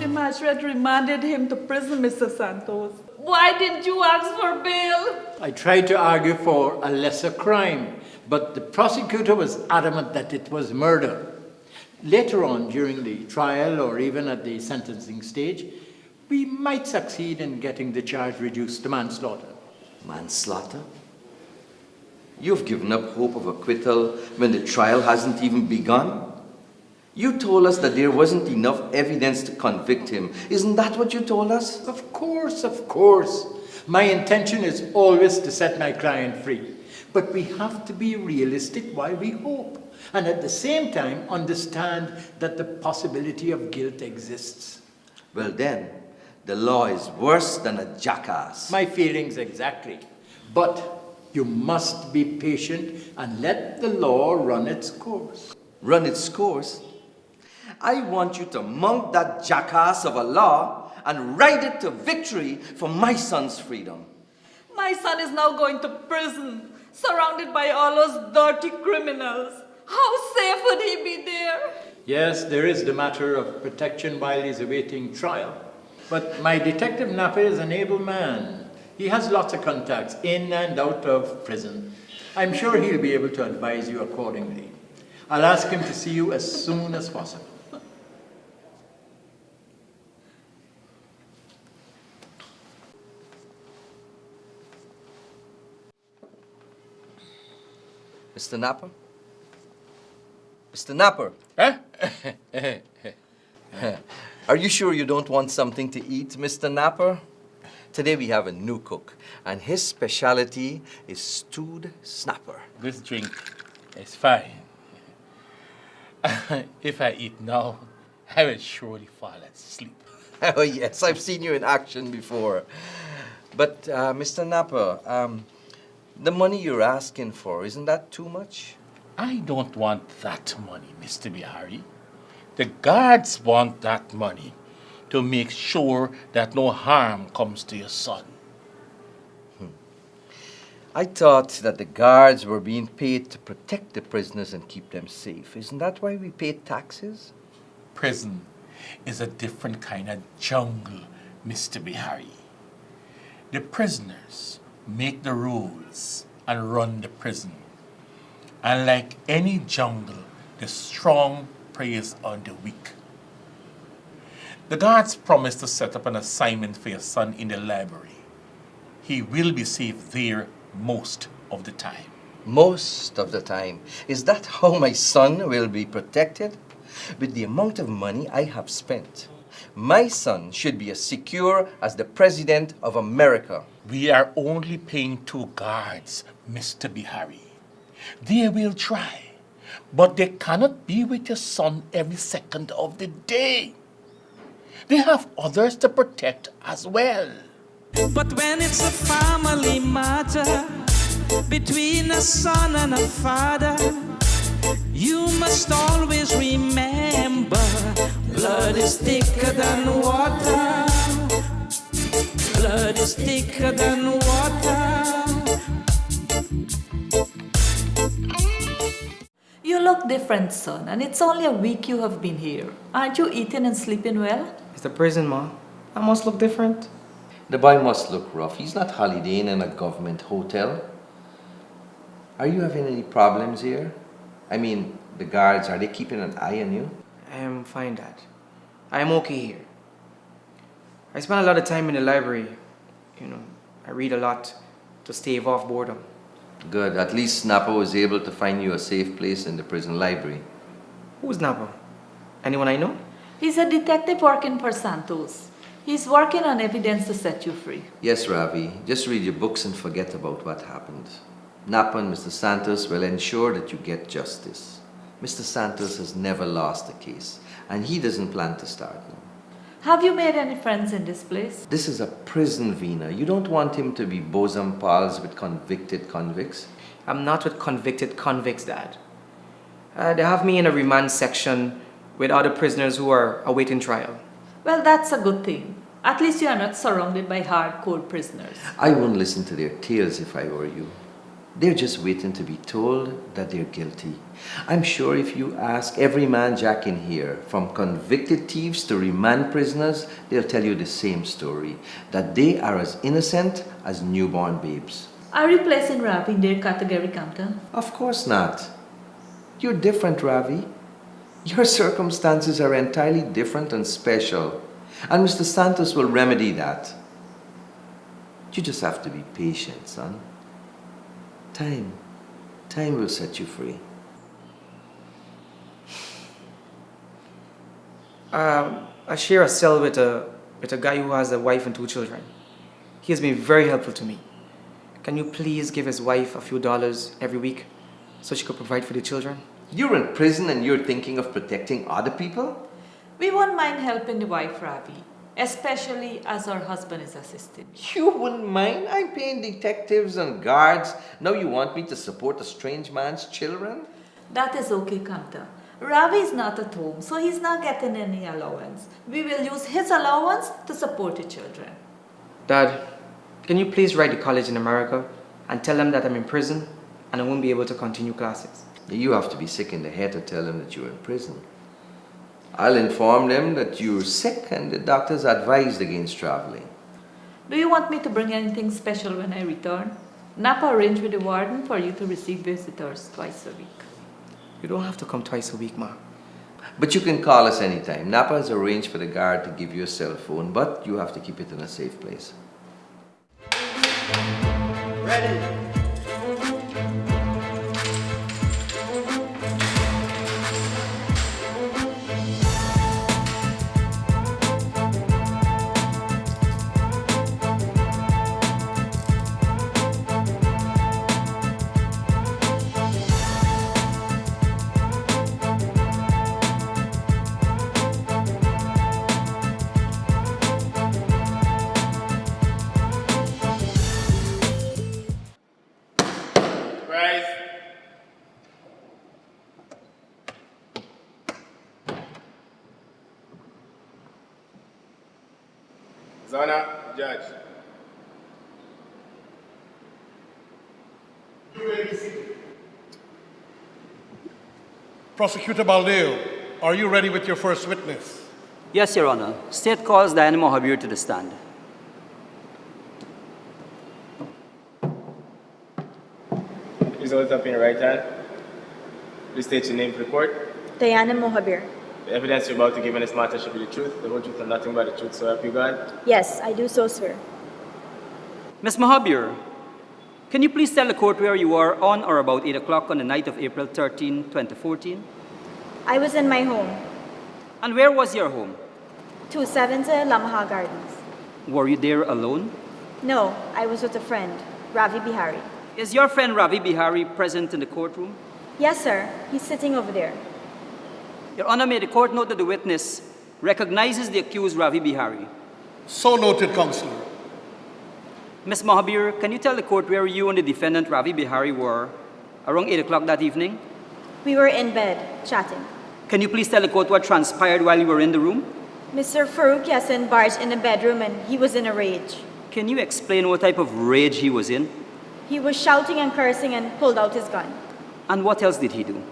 [SPEAKER 5] The magistrate remanded him to prison, Mr. Santos. Why didn't you ask for bail?
[SPEAKER 2] I tried to argue for a lesser crime, but the prosecutor was adamant that it was murder. Later on, during the trial or even at the sentencing stage, we might succeed in getting the charge reduced to manslaughter.
[SPEAKER 11] Manslaughter? You've given up hope of acquittal when the trial hasn't even begun? You told us that there wasn't enough evidence to convict him. Isn't that what you told us?
[SPEAKER 2] Of course, of course. My intention is always to set my client free. But we have to be realistic while we hope. And at the same time, understand that the possibility of guilt exists.
[SPEAKER 11] Well then, the law is worse than a jackass.
[SPEAKER 2] My feelings exactly. But you must be patient and let the law run its course.
[SPEAKER 11] Run its course? I want you to mount that jackass of a law and ride it to victory for my son's freedom.
[SPEAKER 5] My son is now going to prison, surrounded by all those dirty criminals. How safe would he be there?
[SPEAKER 2] Yes, there is the matter of protection while he's awaiting trial. But my detective Napa is an able man. He has lots of contacts in and out of prison. I'm sure he'll be able to advise you accordingly. I'll ask him to see you as soon as possible.
[SPEAKER 11] Mr. Napper? Mr. Napper?
[SPEAKER 15] Huh?
[SPEAKER 11] Are you sure you don't want something to eat, Mr. Napper? Today we have a new cook, and his specialty is stewed snapper.
[SPEAKER 15] This drink is fine. If I eat now, I will surely fall asleep.
[SPEAKER 11] Oh yes, I've seen you in action before. But Mr. Napper, the money you're asking for, isn't that too much?
[SPEAKER 15] I don't want that money, Mr. Bihari. The guards want that money to make sure that no harm comes to your son.
[SPEAKER 11] I thought that the guards were being paid to protect the prisoners and keep them safe. Isn't that why we pay taxes?
[SPEAKER 15] Prison is a different kind of jungle, Mr. Bihari. The prisoners make the rules and run the prison. And like any jungle, the strong preys on the weak. The guards promised to set up an assignment for your son in the library. He will be safe there most of the time.
[SPEAKER 11] Most of the time? Is that how my son will be protected? With the amount of money I have spent, my son should be as secure as the President of America.
[SPEAKER 15] We are only paying 2 guards, Mr. Bihari. They will try, but they cannot be with your son every second of the day. They have others to protect as well.
[SPEAKER 1] But when it's a family matter between a son and a father, you must always remember blood is thicker than water. Blood is thicker than water.
[SPEAKER 5] You look different, son, and it's only a week you have been here. Aren't you eating and sleeping well?
[SPEAKER 3] It's the prison, Ma. I must look different.
[SPEAKER 11] The boy must look rough. He's not holidaying in a government hotel. Are you having any problems here? I mean, the guards, are they keeping an eye on you?
[SPEAKER 3] I am fine, Dad. I am okay here. I spend a lot of time in the library. I read a lot to stave off boredom.
[SPEAKER 11] Good. At least Napa was able to find you a safe place in the prison library.
[SPEAKER 3] Who's Napa? Anyone I know?
[SPEAKER 5] He's a detective working for Santos. He's working on evidence to set you free.
[SPEAKER 11] Yes, Ravi. Just read your books and forget about what happened. Napa and Mr. Santos will ensure that you get justice. Mr. Santos has never lost a case, and he doesn't plan to start now.
[SPEAKER 5] Have you made any friends in this place?
[SPEAKER 11] This is a prison, Veena. You don't want him to be bosom pals with convicted convicts?
[SPEAKER 3] I'm not with convicted convicts, Dad. They have me in a remand section with other prisoners who are awaiting trial.
[SPEAKER 5] Well, that's a good thing. At least you are not surrounded by hardcore prisoners.
[SPEAKER 11] I wouldn't listen to their tales if I were you. They're just waiting to be told that they're guilty. I'm sure if you ask every man Jack in here, from convicted thieves to remand prisoners, they'll tell you the same story, that they are as innocent as newborn babes.
[SPEAKER 5] Are you placing Ravi in their category, Compton?
[SPEAKER 11] Of course not. You're different, Ravi. Your circumstances are entirely different and special, and Mr. Santos will remedy that. You just have to be patient, son. Time will set you free.
[SPEAKER 3] I share a cell with a guy who has a wife and 2 children. He has been very helpful to me. Can you please give his wife a few dollars every week so she could provide for the children?
[SPEAKER 11] You're in prison and you're thinking of protecting other people?
[SPEAKER 5] We won't mind helping the wife, Ravi, especially as her husband is assisting.
[SPEAKER 11] You wouldn't mind? I'm paying detectives and guards. Now you want me to support a strange man's children?
[SPEAKER 5] That is okay, Kamta. Ravi is not at home, so he's not getting any allowance. We will use his allowance to support the children.
[SPEAKER 3] Dad, can you please write the college in America and tell them that I'm in prison and I won't be able to continue classes?
[SPEAKER 11] You have to be sick in the head to tell them that you're in prison. I'll inform them that you're sick and the doctors advised against traveling.
[SPEAKER 5] Do you want me to bring anything special when I return? Napa arranged with the warden for you to receive visitors twice a week.
[SPEAKER 3] You don't have to come twice a week, Ma.
[SPEAKER 11] But you can call us anytime. Napa has arranged for the guard to give you a cell phone, but you have to keep it in a safe place.
[SPEAKER 14] Ready.
[SPEAKER 16] Zana, Judge.
[SPEAKER 17] Prosecutor Mahadeo, are you ready with your first witness?
[SPEAKER 18] Yes, Your Honor. State calls Diana Mahadeo to the stand.
[SPEAKER 16] Please hold it up in your right hand. Please state your name for the court.
[SPEAKER 19] Diana Mohabir.
[SPEAKER 16] The evidence you're about to give in this matter should be the truth, the whole truth, and nothing but the truth, so help you God.
[SPEAKER 19] Yes, I do so, sir.
[SPEAKER 18] Ms. Mahadeo, can you please tell the court where you were on or about 8 o'clock on the night of April 13, 2014?
[SPEAKER 19] I was in my home.
[SPEAKER 18] And where was your home?
[SPEAKER 19] 270 Lamaha Gardens.
[SPEAKER 18] Were you there alone?
[SPEAKER 19] No, I was with a friend, Ravi Bihari.
[SPEAKER 18] Is your friend Ravi Bihari present in the courtroom?
[SPEAKER 19] Yes, sir. He's sitting over there.
[SPEAKER 18] Your Honor, may the court note that the witness recognizes the accused Ravi Bihari.
[SPEAKER 17] So noted, Counselor.
[SPEAKER 18] Ms. Mahadeo, can you tell the court where you and the defendant Ravi Bihari were around 8 o'clock that evening?
[SPEAKER 19] We were in bed, chatting.
[SPEAKER 18] Can you please tell the court what transpired while you were in the room?
[SPEAKER 19] Mr. Farouk Yassin barged in the bedroom and he was in a rage.
[SPEAKER 18] Can you explain what type of rage he was in?
[SPEAKER 19] He was shouting and cursing and pulled out his gun.
[SPEAKER 18] And what else did he do?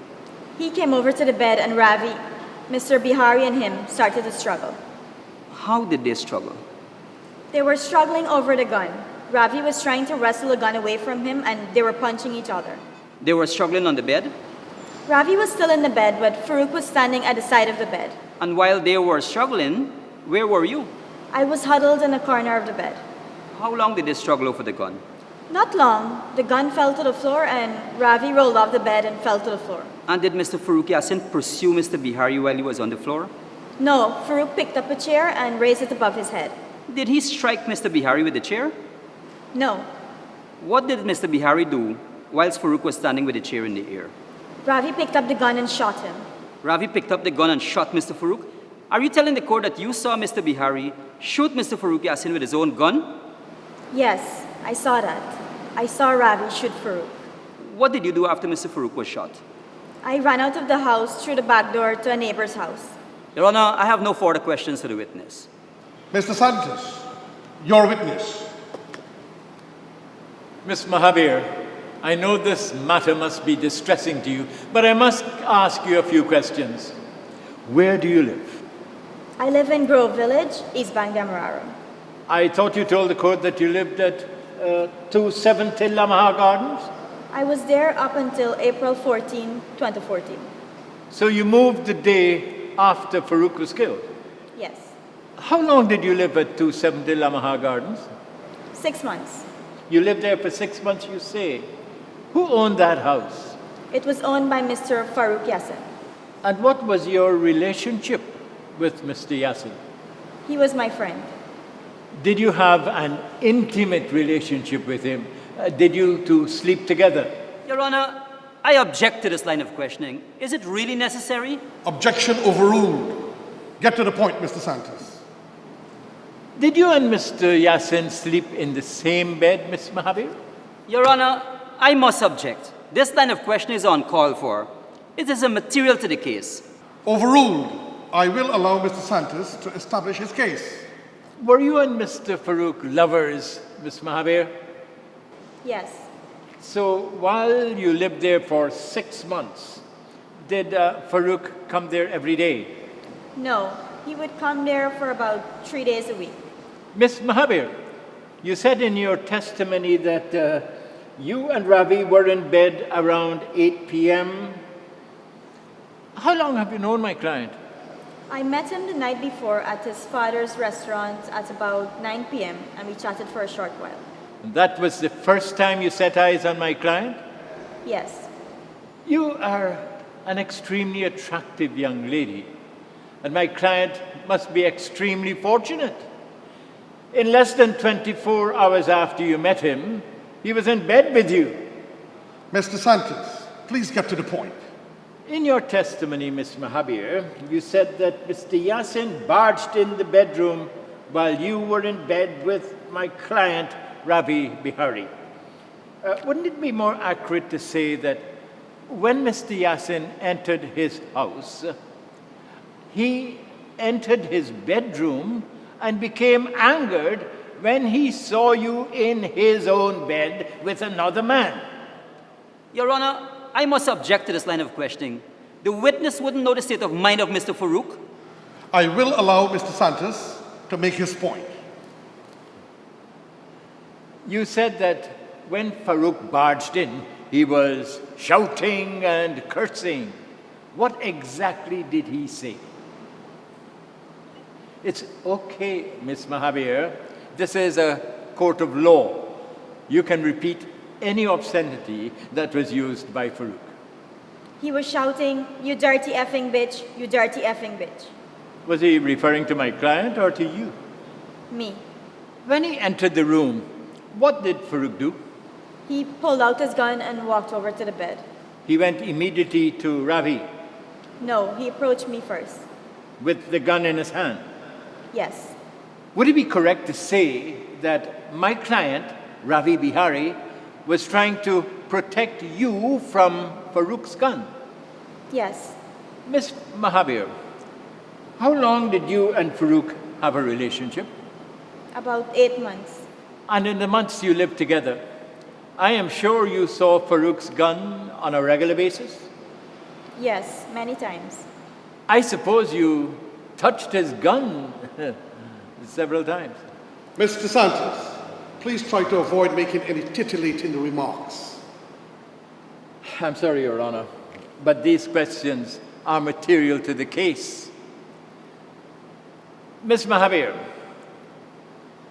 [SPEAKER 19] He came over to the bed and Ravi, Mr. Bihari and him started to struggle.
[SPEAKER 18] How did they struggle?
[SPEAKER 19] They were struggling over the gun. Ravi was trying to wrestle the gun away from him and they were punching each other.
[SPEAKER 18] They were struggling on the bed?
[SPEAKER 19] Ravi was still in the bed, but Farouk was standing at the side of the bed.
[SPEAKER 18] And while they were struggling, where were you?
[SPEAKER 19] I was huddled in a corner of the bed.
[SPEAKER 18] How long did they struggle over the gun?
[SPEAKER 19] Not long. The gun fell to the floor and Ravi rolled off the bed and fell to the floor.
[SPEAKER 18] And did Mr. Farouk Yassin pursue Mr. Bihari while he was on the floor?
[SPEAKER 19] No, Farouk picked up a chair and raised it above his head.
[SPEAKER 18] Did he strike Mr. Bihari with the chair?
[SPEAKER 19] No.
[SPEAKER 18] What did Mr. Bihari do whilst Farouk was standing with the chair in the air?
[SPEAKER 19] Ravi picked up the gun and shot him.
[SPEAKER 18] Ravi picked up the gun and shot Mr. Farouk? Are you telling the court that you saw Mr. Bihari shoot Mr. Farouk Yassin with his own gun?
[SPEAKER 19] Yes, I saw that. I saw Ravi shoot Farouk.
[SPEAKER 18] What did you do after Mr. Farouk was shot?
[SPEAKER 19] I ran out of the house through the back door to a neighbor's house.
[SPEAKER 18] Your Honor, I have no further questions to the witness.
[SPEAKER 17] Mr. Santos, your witness.
[SPEAKER 2] Miss Mahabir, I know this matter must be distressing to you, but I must ask you a few questions. Where do you live?
[SPEAKER 19] I live in Grove Village, East Bank, Demerara.
[SPEAKER 2] I thought you told the court that you lived at 270 Lamaha Gardens?
[SPEAKER 19] I was there up until April 14, 2014.
[SPEAKER 2] So you moved the day after Farouk was killed?
[SPEAKER 19] Yes.
[SPEAKER 2] How long did you live at 270 Lamaha Gardens?
[SPEAKER 19] 6 months.
[SPEAKER 2] You lived there for 6 months, you say. Who owned that house?
[SPEAKER 19] It was owned by Mr. Farouk Yassin.
[SPEAKER 2] And what was your relationship with Mr. Yassin?
[SPEAKER 19] He was my friend.
[SPEAKER 2] Did you have an intimate relationship with him? Did you two sleep together?
[SPEAKER 18] Your Honor, I object to this line of questioning. Is it really necessary?
[SPEAKER 17] Objection overruled. Get to the point, Mr. Santos.
[SPEAKER 2] Did you and Mr. Yassin sleep in the same bed, Miss Mahabir?
[SPEAKER 18] Your Honor, I must object. This line of questioning is uncalled for. It is immaterial to the case.
[SPEAKER 17] Overruled. I will allow Mr. Santos to establish his case.
[SPEAKER 2] Were you and Mr. Farouk lovers, Miss Mahabir?
[SPEAKER 19] Yes.
[SPEAKER 2] So while you lived there for 6 months, did Farouk come there every day?
[SPEAKER 19] No, he would come there for about 3 days a week.
[SPEAKER 2] Miss Mahabir, you said in your testimony that you and Ravi were in bed around 8 p.m. How long have you known my client?
[SPEAKER 19] I met him the night before at his father's restaurant at about 9 p.m. and we chatted for a short while.
[SPEAKER 2] That was the first time you set eyes on my client?
[SPEAKER 19] Yes.
[SPEAKER 2] You are an extremely attractive young lady, and my client must be extremely fortunate. In less than 24 hours after you met him, he was in bed with you.
[SPEAKER 17] Mr. Santos, please get to the point.
[SPEAKER 2] In your testimony, Miss Mahabir, you said that Mr. Yassin barged in the bedroom while you were in bed with my client, Ravi Bihari. Wouldn't it be more accurate to say that when Mr. Yassin entered his house, he entered his bedroom and became angered when he saw you in his own bed with another man?
[SPEAKER 18] Your Honor, I must object to this line of questioning. The witness wouldn't know the state of mind of Mr. Farouk.
[SPEAKER 17] I will allow Mr. Santos to make his point.
[SPEAKER 2] You said that when Farouk barged in, he was shouting and cursing. What exactly did he say? It's okay, Miss Mahabir. This is a court of law. You can repeat any obscenity that was used by Farouk.
[SPEAKER 19] He was shouting, "You dirty effing bitch, you dirty effing bitch."
[SPEAKER 2] Was he referring to my client or to you?
[SPEAKER 19] Me.
[SPEAKER 2] When he entered the room, what did Farouk do?
[SPEAKER 19] He pulled out his gun and walked over to the bed.
[SPEAKER 2] He went immediately to Ravi
[SPEAKER 19] No, he approached me first.
[SPEAKER 2] with the gun in his hand.
[SPEAKER 19] Yes.
[SPEAKER 2] Would it be correct to say that my client, Ravi Bihari, was trying to protect you from Farouk's gun?
[SPEAKER 19] Yes.
[SPEAKER 2] Miss Mahabir, how long did you and Farouk have a relationship?
[SPEAKER 19] About 8 months.
[SPEAKER 2] And in the months you lived together, I am sure you saw Farouk's gun on a regular basis?
[SPEAKER 19] Yes, many times.
[SPEAKER 2] I suppose you touched his gun several times.
[SPEAKER 17] Mr. Santos, please try to avoid making any titillating remarks.
[SPEAKER 2] I'm sorry, Your Honor, but these questions are material to the case. Miss Mahadeo,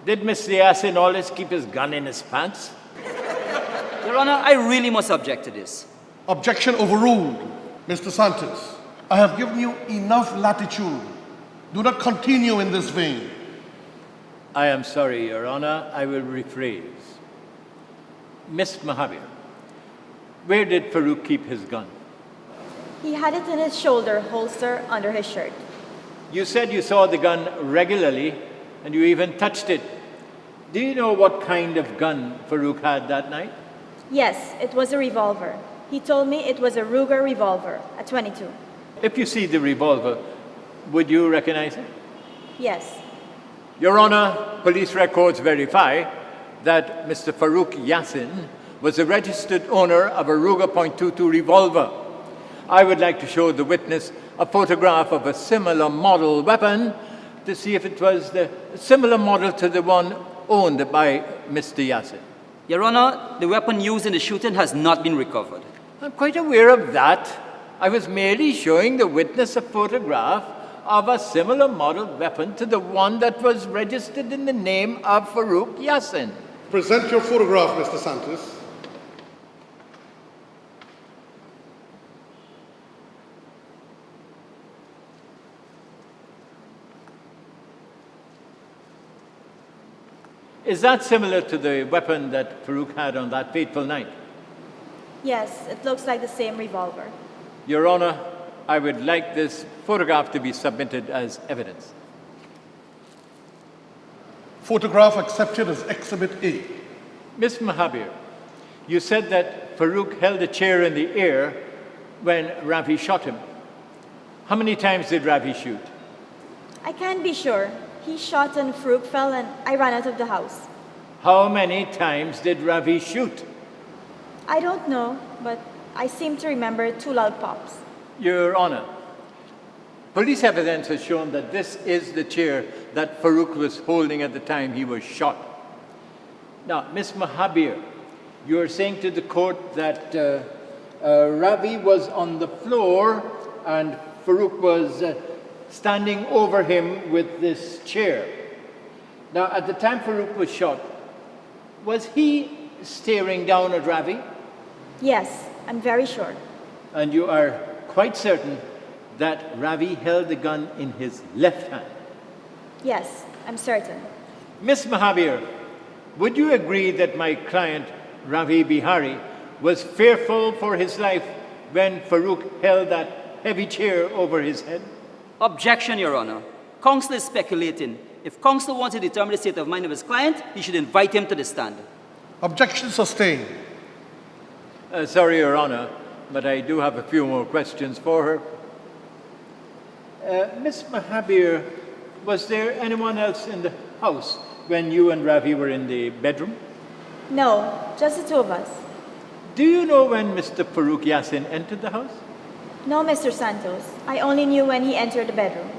[SPEAKER 2] did Mr. Yasin always keep his gun in his pants?
[SPEAKER 18] Your Honor, I really must object to this.
[SPEAKER 17] Objection overruled. Mr. Santos, I have given you enough latitude. Do not continue in this vein.
[SPEAKER 2] I am sorry, Your Honor. I will rephrase. Miss Mahadeo, where did Farouk keep his gun?
[SPEAKER 19] He had it in his shoulder holster under his shirt.
[SPEAKER 2] You said you saw the gun regularly, and you even touched it. Do you know what kind of gun Farouk had that night?
[SPEAKER 19] Yes, it was a revolver. He told me it was a Ruger revolver, a 22.
[SPEAKER 2] If you see the revolver, would you recognize it?
[SPEAKER 19] Yes.
[SPEAKER 2] Your Honor, police records verify that Mr. Farouk Yasin was a registered owner of a Ruger .22 revolver. I would like to show the witness a photograph of a similar model weapon to see if it was the similar model to the one owned by Mr. Yasin.
[SPEAKER 18] Your Honor, the weapon used in the shooting has not been recovered.
[SPEAKER 2] I'm quite aware of that. I was merely showing the witness a photograph of a similar model weapon to the one that was registered in the name of Farouk Yasin.
[SPEAKER 17] Present your photograph, Mr. Santos.
[SPEAKER 2] Is that similar to the weapon that Farouk had on that fateful night?
[SPEAKER 19] Yes, it looks like the same revolver.
[SPEAKER 2] Your Honor, I would like this photograph to be submitted as evidence.
[SPEAKER 17] Photograph accepted as Exhibit A.
[SPEAKER 2] Miss Mahadeo, you said that Farouk held a chair in the air when Ravi shot him. How many times did Ravi shoot?
[SPEAKER 19] I can't be sure. He shot and Farouk fell and I ran out of the house.
[SPEAKER 2] How many times did Ravi shoot?
[SPEAKER 19] I don't know, but I seem to remember 2 loud pops.
[SPEAKER 2] Your Honor, police evidence has shown that this is the chair that Farouk was holding at the time he was shot. Now, Miss Mahadeo, you are saying to the court that Ravi was on the floor and Farouk was standing over him with this chair. Now, at the time Farouk was shot, was he staring down at Ravi?
[SPEAKER 19] Yes, I'm very sure.
[SPEAKER 2] And you are quite certain that Ravi held the gun in his left hand?
[SPEAKER 19] Yes, I'm certain.
[SPEAKER 2] Miss Mahadeo, would you agree that my client, Ravi Bihari, was fearful for his life when Farouk held that heavy chair over his head?
[SPEAKER 18] Objection, Your Honor. Counsel is speculating. If counsel wants to determine the state of mind of his client, he should invite him to the stand.
[SPEAKER 17] Objection sustained.
[SPEAKER 2] Sorry, Your Honor, but I do have a few more questions for her. Miss Mahadeo, was there anyone else in the house when you and Ravi were in the bedroom?
[SPEAKER 19] No, just the 2 of us.
[SPEAKER 2] Do you know when Mr. Farouk Yasin entered the house?
[SPEAKER 19] No, Mr. Santos. I only knew when he entered the bedroom.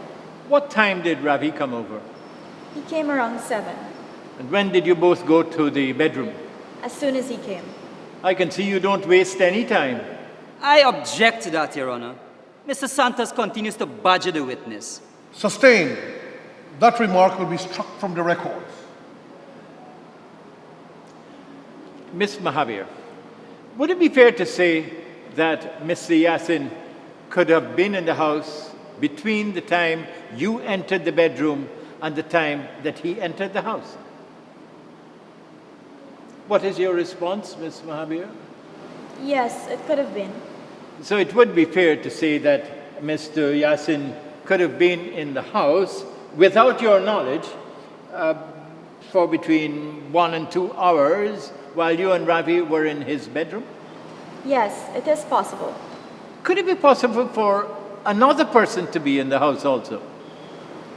[SPEAKER 2] What time did Ravi come over?
[SPEAKER 19] He came around 7,
[SPEAKER 2] And when did you both go to the bedroom?
[SPEAKER 19] as soon as he came.
[SPEAKER 2] I can see you don't waste any time.
[SPEAKER 18] I object to that, Your Honor. Mr. Santos continues to badger the witness.
[SPEAKER 17] Sustained. That remark will be struck from the records.
[SPEAKER 2] Miss Mahadeo, would it be fair to say that Mr. Yasin could have been in the house between the time you entered the bedroom and the time that he entered the house? What is your response, Miss Mahadeo?
[SPEAKER 19] Yes, it could have been.
[SPEAKER 2] So it would be fair to say that Mr. Yasin could have been in the house without your knowledge for between 1 and 2 hours while you and Ravi were in his bedroom?
[SPEAKER 19] Yes, it is possible.
[SPEAKER 2] Could it be possible for another person to be in the house also?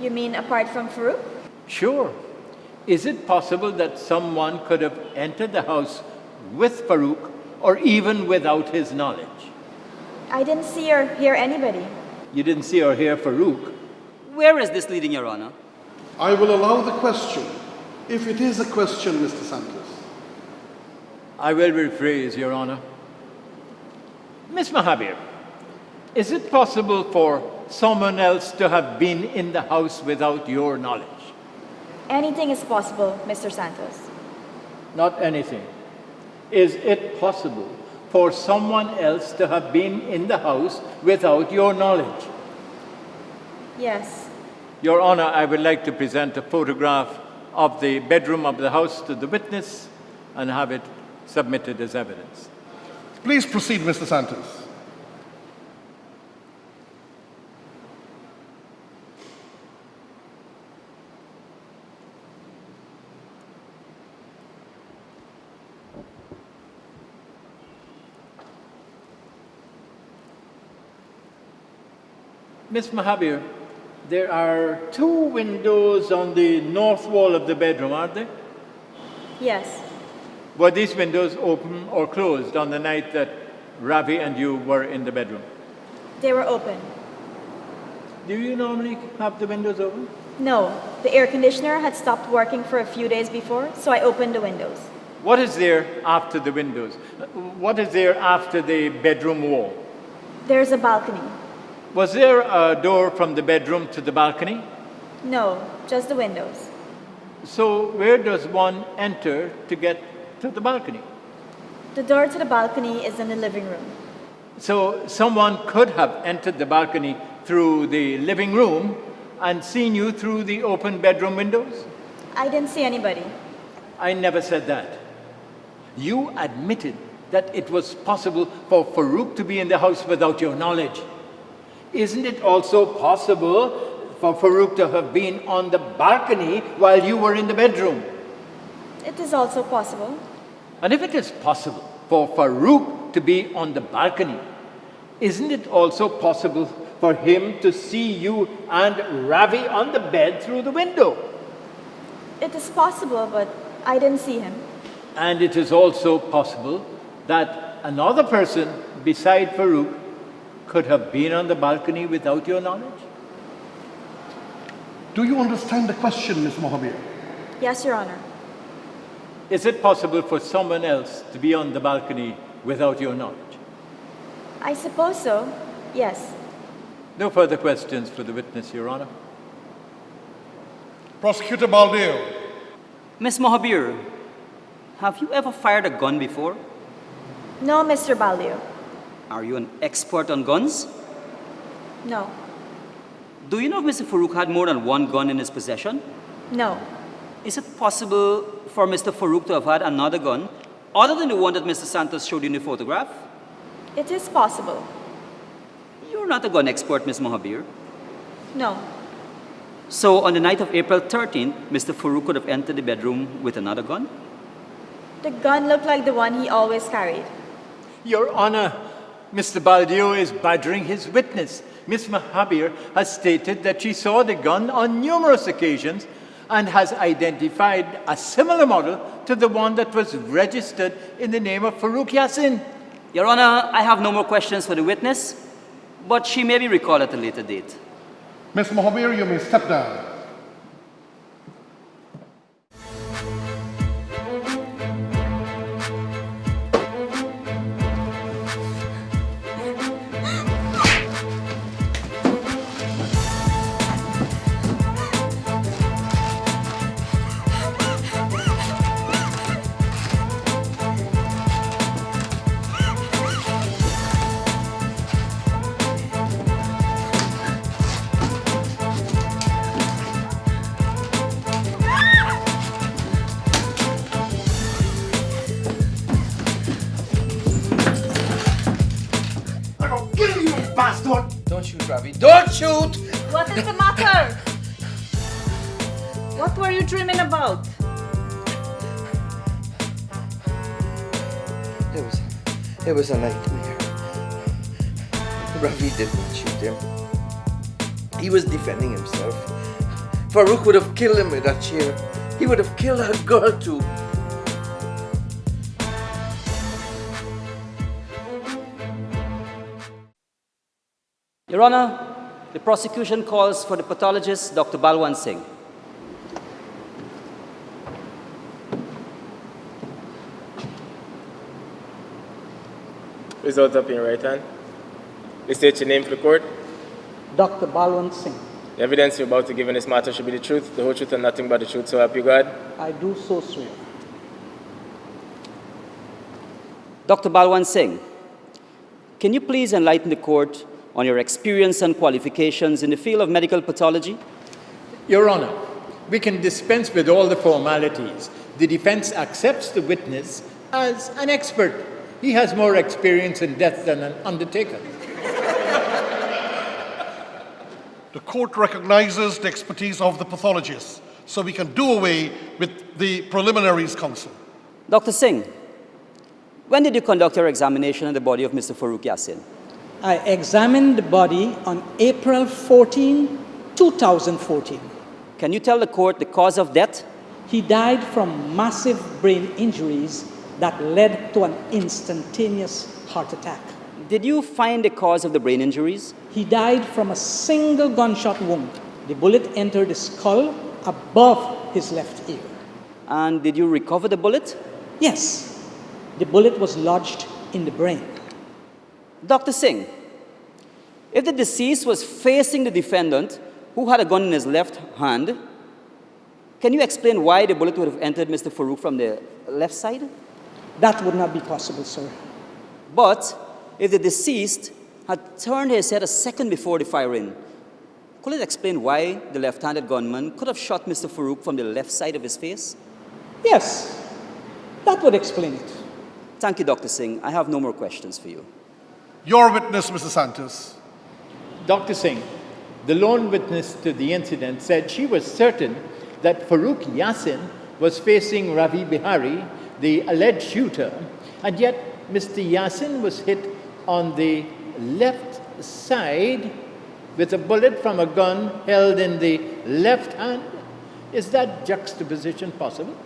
[SPEAKER 19] You mean apart from Farouk?
[SPEAKER 2] Sure. Is it possible that someone could have entered the house with Farouk or even without his knowledge?
[SPEAKER 19] I didn't see or hear anybody.
[SPEAKER 2] You didn't see or hear Farouk?
[SPEAKER 18] Where is this leading, Your Honor?
[SPEAKER 17] I will allow the question, if it is a question, Mr. Santos.
[SPEAKER 2] I will rephrase, Your Honor. Miss Mahadeo, is it possible for someone else to have been in the house without your knowledge?
[SPEAKER 19] Anything is possible, Mr. Santos.
[SPEAKER 2] Not anything. Is it possible for someone else to have been in the house without your knowledge?
[SPEAKER 19] Yes.
[SPEAKER 2] Your Honor, I would like to present a photograph of the bedroom of the house to the witness and have it submitted as evidence.
[SPEAKER 17] Please proceed, Mr. Santos.
[SPEAKER 2] Miss Mahadeo, there are 2 windows on the north wall of the bedroom, aren't there?
[SPEAKER 19] Yes.
[SPEAKER 2] Were these windows open or closed on the night that Ravi and you were in the bedroom?
[SPEAKER 19] They were open.
[SPEAKER 2] Do you normally have the windows open?
[SPEAKER 19] No. The air conditioner had stopped working for a few days before, so I opened the windows.
[SPEAKER 2] What is there after the windows? What is there after the bedroom wall?
[SPEAKER 19] There's a balcony.
[SPEAKER 2] Was there a door from the bedroom to the balcony?
[SPEAKER 19] No, just the windows.
[SPEAKER 2] So where does one enter to get to the balcony?
[SPEAKER 19] The door to the balcony is in the living room.
[SPEAKER 2] So someone could have entered the balcony through the living room and seen you through the open bedroom windows?
[SPEAKER 19] I didn't see anybody.
[SPEAKER 2] I never said that. You admitted that it was possible for Farouk to be in the house without your knowledge. Isn't it also possible for Farouk to have been on the balcony while you were in the bedroom?
[SPEAKER 19] It is also possible.
[SPEAKER 2] And if it is possible for Farouk to be on the balcony, isn't it also possible for him to see you and Ravi on the bed through the window?
[SPEAKER 19] It is possible, but I didn't see him.
[SPEAKER 2] And it is also possible that another person beside Farouk could have been on the balcony without your knowledge?
[SPEAKER 17] Do you understand the question, Ms. Mahadeo?
[SPEAKER 19] Yes, Your Honor.
[SPEAKER 2] Is it possible for someone else to be on the balcony without your knowledge?
[SPEAKER 19] I suppose so, yes.
[SPEAKER 2] No further questions for the witness, Your Honor.
[SPEAKER 17] Prosecutor Mahadeo.
[SPEAKER 18] Miss Mahadeo, have you ever fired a gun before?
[SPEAKER 19] No, Mr. Ballistics.
[SPEAKER 18] Are you an expert on guns?
[SPEAKER 19] No.
[SPEAKER 18] Do you know if Mr. Farouk had more than one gun in his possession?
[SPEAKER 19] No.
[SPEAKER 18] Is it possible for Mr. Farouk to have had another gun other than the one that Mr. Santos showed you in the photograph?
[SPEAKER 19] It is possible.
[SPEAKER 18] You're not a gun expert, Miss Mahadeo.
[SPEAKER 19] No.
[SPEAKER 18] So on the night of April 13th, Mr. Farouk could have entered the bedroom with another gun?
[SPEAKER 19] The gun looked like the one he always carried.
[SPEAKER 2] Your Honor, Mr. Ballistics is badgering his witness. Miss Mahadeo has stated that she saw the gun on numerous occasions and has identified a similar model to the one that was registered in the name of Farouk Yassin.
[SPEAKER 18] Your Honor, I have no more questions for the witness, but she may be recalled at a later date.
[SPEAKER 17] Ms. Mahadeo, you may step down.
[SPEAKER 11] Don't shoot, Ravi. Don't shoot!
[SPEAKER 5] What is the matter? What were you dreaming about?
[SPEAKER 11] It was a nightmare. Ravi didn't shoot him. He was defending himself. Farouk would have killed him with that chair. He would have killed that girl too.
[SPEAKER 18] Your Honor, the prosecution calls for the pathologist, Dr. Balwan Singh.
[SPEAKER 16] Result up in your right hand. Please state your name for the court.
[SPEAKER 20] Dr. Balwant Singh.
[SPEAKER 16] The evidence you're about to give in this matter should be the truth, the whole truth, and nothing but the truth, so help you God.
[SPEAKER 20] I do so swear.
[SPEAKER 18] Dr. Balwant Singh, can you please enlighten the court on your experience and qualifications in the field of medical pathology?
[SPEAKER 2] Your Honor, we can dispense with all the formalities. The defense accepts the witness as an expert. He has more experience in death than an undertaker.
[SPEAKER 17] The court recognizes the expertise of the pathologist, so we can do away with the preliminaries, counsel.
[SPEAKER 18] Dr. Singh, when did you conduct your examination of the body of Mr. Farouk Yassin?
[SPEAKER 20] I examined the body on April 14, 2014.
[SPEAKER 18] Can you tell the court the cause of death?
[SPEAKER 20] He died from massive brain injuries that led to an instantaneous heart attack.
[SPEAKER 18] Did you find the cause of the brain injuries?
[SPEAKER 20] He died from a single gunshot wound. The bullet entered the skull above his left ear.
[SPEAKER 18] And did you recover the bullet?
[SPEAKER 20] Yes. The bullet was lodged in the brain.
[SPEAKER 18] Dr. Singh, if the deceased was facing the defendant who had a gun in his left hand, can you explain why the bullet would have entered Mr. Farouk from the left side?
[SPEAKER 20] That would not be possible, sir.
[SPEAKER 18] But if the deceased had turned his head a second before the firing, could it explain why the left-handed gunman could have shot Mr. Farouk from the left side of his face?
[SPEAKER 20] Yes, that would explain it.
[SPEAKER 18] Thank you, Dr. Singh. I have no more questions for you.
[SPEAKER 17] Your witness, Mr. Santos.
[SPEAKER 2] Dr. Singh, the lone witness to the incident, said she was certain that Farouk Yassin was facing Ravi Bihari, the alleged shooter, and yet Mr. Yassin was hit on the left side with a bullet from a gun held in the left hand. Is that juxtaposition possible?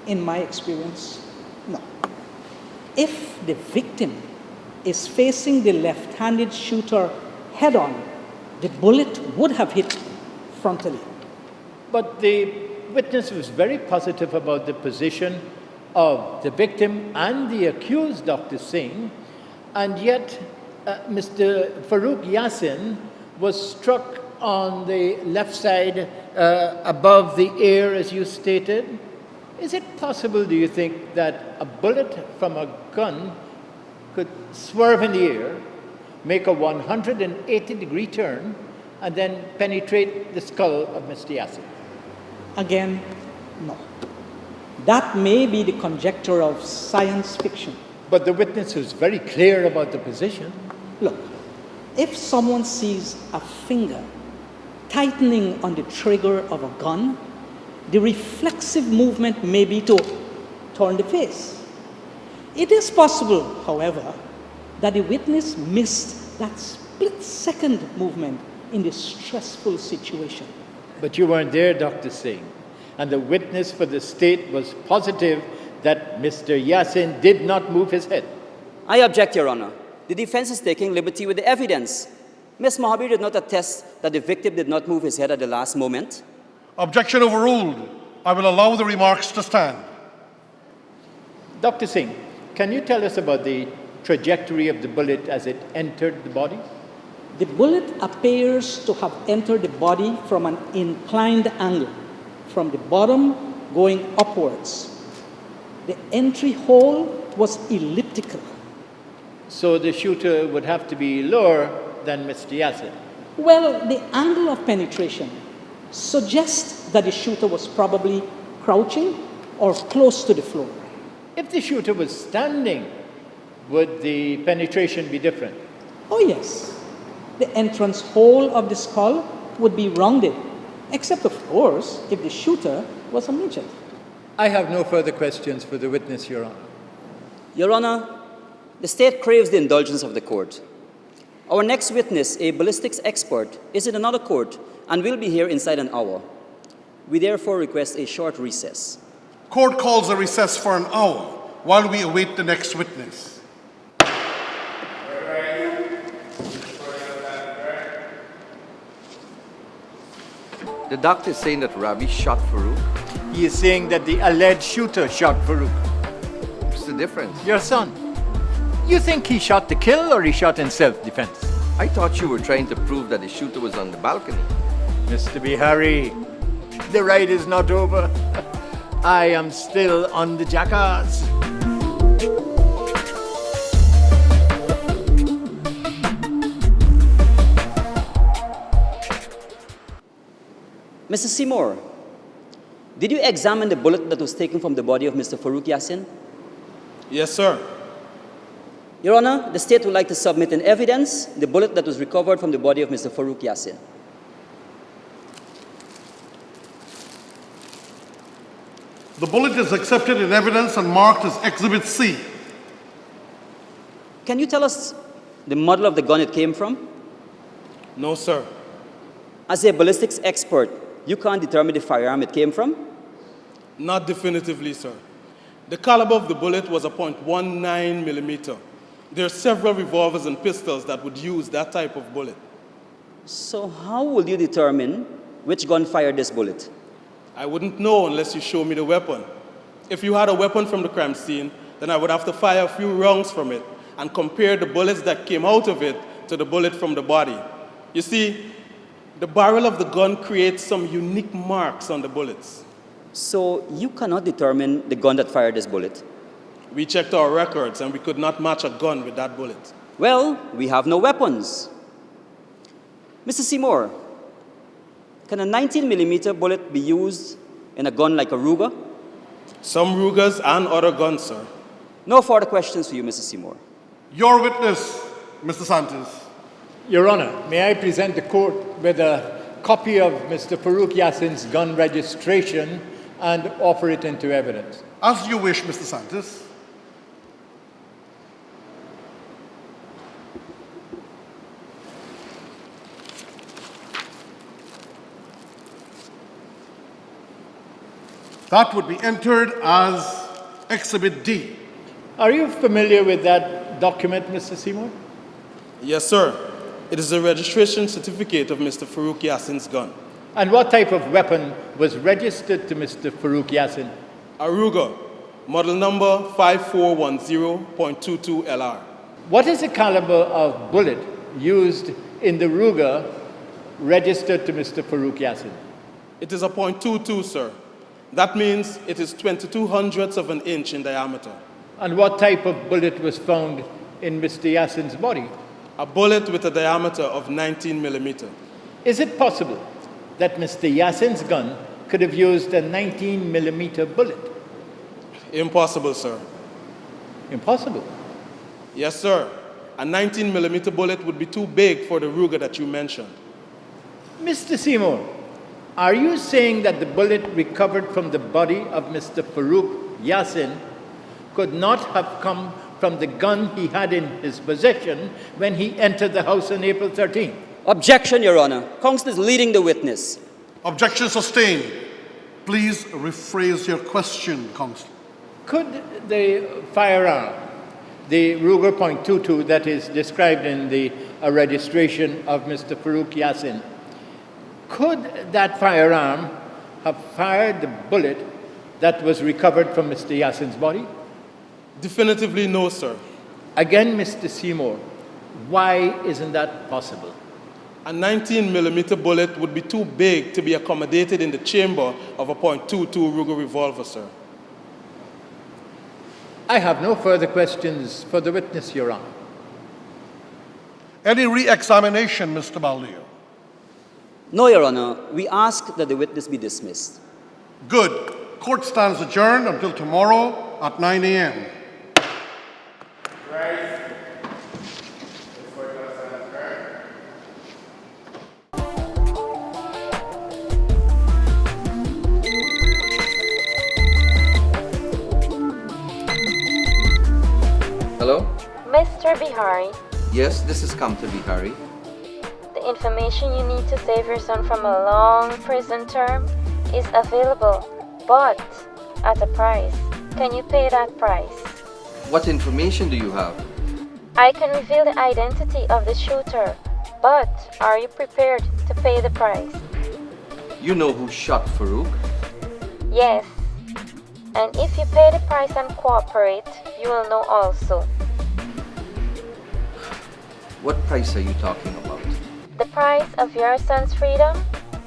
[SPEAKER 20] In my experience, no. If the victim is facing the left-handed shooter head-on, the bullet would have hit frontally.
[SPEAKER 2] But the witness was very positive about the position of the victim and the accused, Dr. Singh, and yet Mr. Farouk Yassin was struck on the left side above the ear, as you stated. Is it possible, do you think, that a bullet from a gun could swerve in the air, make a 180-degree turn, and then penetrate the skull of Mr. Yassin?
[SPEAKER 20] Again, no. That may be the conjecture of science fiction.
[SPEAKER 2] But the witness was very clear about the position.
[SPEAKER 20] Look, if someone sees a finger tightening on the trigger of a gun, the reflexive movement may be to turn the face. It is possible, however, that the witness missed that split-second movement in this stressful situation.
[SPEAKER 2] But you weren't there, Dr. Singh, and the witness for the state was positive that Mr. Yassin did not move his head.
[SPEAKER 18] I object, Your Honor. The defense is taking liberty with the evidence. Ms. Mahadeo did not attest that the victim did not move his head at the last moment.
[SPEAKER 17] Objection overruled. I will allow the remarks to stand.
[SPEAKER 2] Dr. Singh, can you tell us about the trajectory of the bullet as it entered the body?
[SPEAKER 20] The bullet appears to have entered the body from an inclined angle, from the bottom going upwards. The entry hole was elliptical.
[SPEAKER 2] So the shooter would have to be lower than Mr. Yassin?
[SPEAKER 20] Well, the angle of penetration suggests that the shooter was probably crouching or close to the floor.
[SPEAKER 2] If the shooter was standing, would the penetration be different?
[SPEAKER 20] Oh yes. The entrance hole of the skull would be rounded, except of course if the shooter was a midget.
[SPEAKER 2] I have no further questions for the witness, Your Honor.
[SPEAKER 18] Your Honor, the state craves the indulgence of the court. Our next witness, a ballistics expert, is in another court and will be here inside an hour. We therefore request a short recess.
[SPEAKER 17] Court calls a recess for an hour while we await the next witness.
[SPEAKER 11] The doctor is saying that Ravi shot Farouk.
[SPEAKER 2] He is saying that the alleged shooter shot Farouk.
[SPEAKER 11] What's the difference?
[SPEAKER 2] Your son. You think he shot to kill or he shot in self-defense?
[SPEAKER 11] I thought you were trying to prove that the shooter was on the balcony.
[SPEAKER 2] Mr. Bihari, the ride is not over. I am still on the jackass.
[SPEAKER 18] Mr. Seymour, did you examine the bullet that was taken from the body of Mr. Farouk Yassin?
[SPEAKER 16] Yes, sir.
[SPEAKER 18] Your Honor, the state would like to submit in evidence the bullet that was recovered from the body of Mr. Farouk Yassin.
[SPEAKER 17] The bullet is accepted in evidence and marked as Exhibit C.
[SPEAKER 18] Can you tell us the model of the gun it came from?
[SPEAKER 16] No, sir.
[SPEAKER 18] As a ballistics expert, you can't determine the firearm it came from?
[SPEAKER 16] Not definitively, sir. The caliber of the bullet was a .19 millimeter. There are several revolvers and pistols that would use that type of bullet.
[SPEAKER 18] So how will you determine which gun fired this bullet?
[SPEAKER 16] I wouldn't know unless you show me the weapon. If you had a weapon from the crime scene, then I would have to fire a few rounds from it and compare the bullets that came out of it to the bullet from the body. You see, the barrel of the gun creates some unique marks on the bullets.
[SPEAKER 18] So you cannot determine the gun that fired this bullet?
[SPEAKER 16] We checked our records and we could not match a gun with that bullet.
[SPEAKER 18] Well, we have no weapons. Mr. Seymour, can a 19 millimeter bullet be used in a gun like a Ruger?
[SPEAKER 16] Some Rugers and other guns, sir.
[SPEAKER 18] No further questions for you, Mr. Seymour.
[SPEAKER 17] Your witness, Mr. Santos.
[SPEAKER 2] Your Honor, may I present the court with a copy of Mr. Farouk Yassin's gun registration and offer it into evidence?
[SPEAKER 17] As you wish, Mr. Santos. That would be entered as Exhibit D.
[SPEAKER 2] Are you familiar with that document, Mr. Seymour?
[SPEAKER 16] Yes, sir. It is a registration certificate of Mr. Farouk Yassin's gun.
[SPEAKER 2] And what type of weapon was registered to Mr. Farouk Yassin?
[SPEAKER 16] A Ruger, model number 5410.22 LR.
[SPEAKER 2] What is the caliber of bullet used in the Ruger registered to Mr. Farouk Yassin?
[SPEAKER 16] It is a .22, sir. That means it is 22/100ths of an inch in diameter.
[SPEAKER 2] And what type of bullet was found in Mr. Yassin's body?
[SPEAKER 16] A bullet with a diameter of 19 millimeter.
[SPEAKER 2] Is it possible that Mr. Yassin's gun could have used a 19 millimeter bullet?
[SPEAKER 16] Impossible, sir.
[SPEAKER 2] Impossible?
[SPEAKER 16] Yes, sir. A 19 millimeter bullet would be too big for the Ruger that you mentioned.
[SPEAKER 2] Mr. Seymour, are you saying that the bullet recovered from the body of Mr. Farouk Yassin could not have come from the gun he had in his possession when he entered the house on April 13th?
[SPEAKER 18] Objection, Your Honor. Counsel is leading the witness.
[SPEAKER 17] Objection sustained. Please rephrase your question, Counsel.
[SPEAKER 2] Could the firearm, the Ruger .22 that is described in the registration of Mr. Farouk Yassin, could that firearm have fired the bullet that was recovered from Mr. Yassin's body?
[SPEAKER 16] Definitively no, sir.
[SPEAKER 2] Again, Mr. Seymour, why isn't that possible?
[SPEAKER 16] A 19 millimeter bullet would be too big to be accommodated in the chamber of a .22 Ruger revolver, sir.
[SPEAKER 2] I have no further questions for the witness, Your Honor.
[SPEAKER 17] Any re-examination, Mr. Ballistics?
[SPEAKER 18] No, Your Honor. We ask that the witness be dismissed.
[SPEAKER 17] Good. Court stands adjourned until tomorrow at 9 a.m.
[SPEAKER 11] Hello?
[SPEAKER 21] Mr. Bihari,
[SPEAKER 11] Yes, this is Kamta Bihari.
[SPEAKER 21] the information you need to save your son from a long prison term is available, but at a price. Can you pay that price?
[SPEAKER 11] What information do you have?
[SPEAKER 21] I can reveal the identity of the shooter, but are you prepared to pay the price?
[SPEAKER 11] You know who shot Farouk?
[SPEAKER 21] Yes. And if you pay the price and cooperate, you will know also.
[SPEAKER 11] What price are you talking about?
[SPEAKER 21] The price of your son's freedom?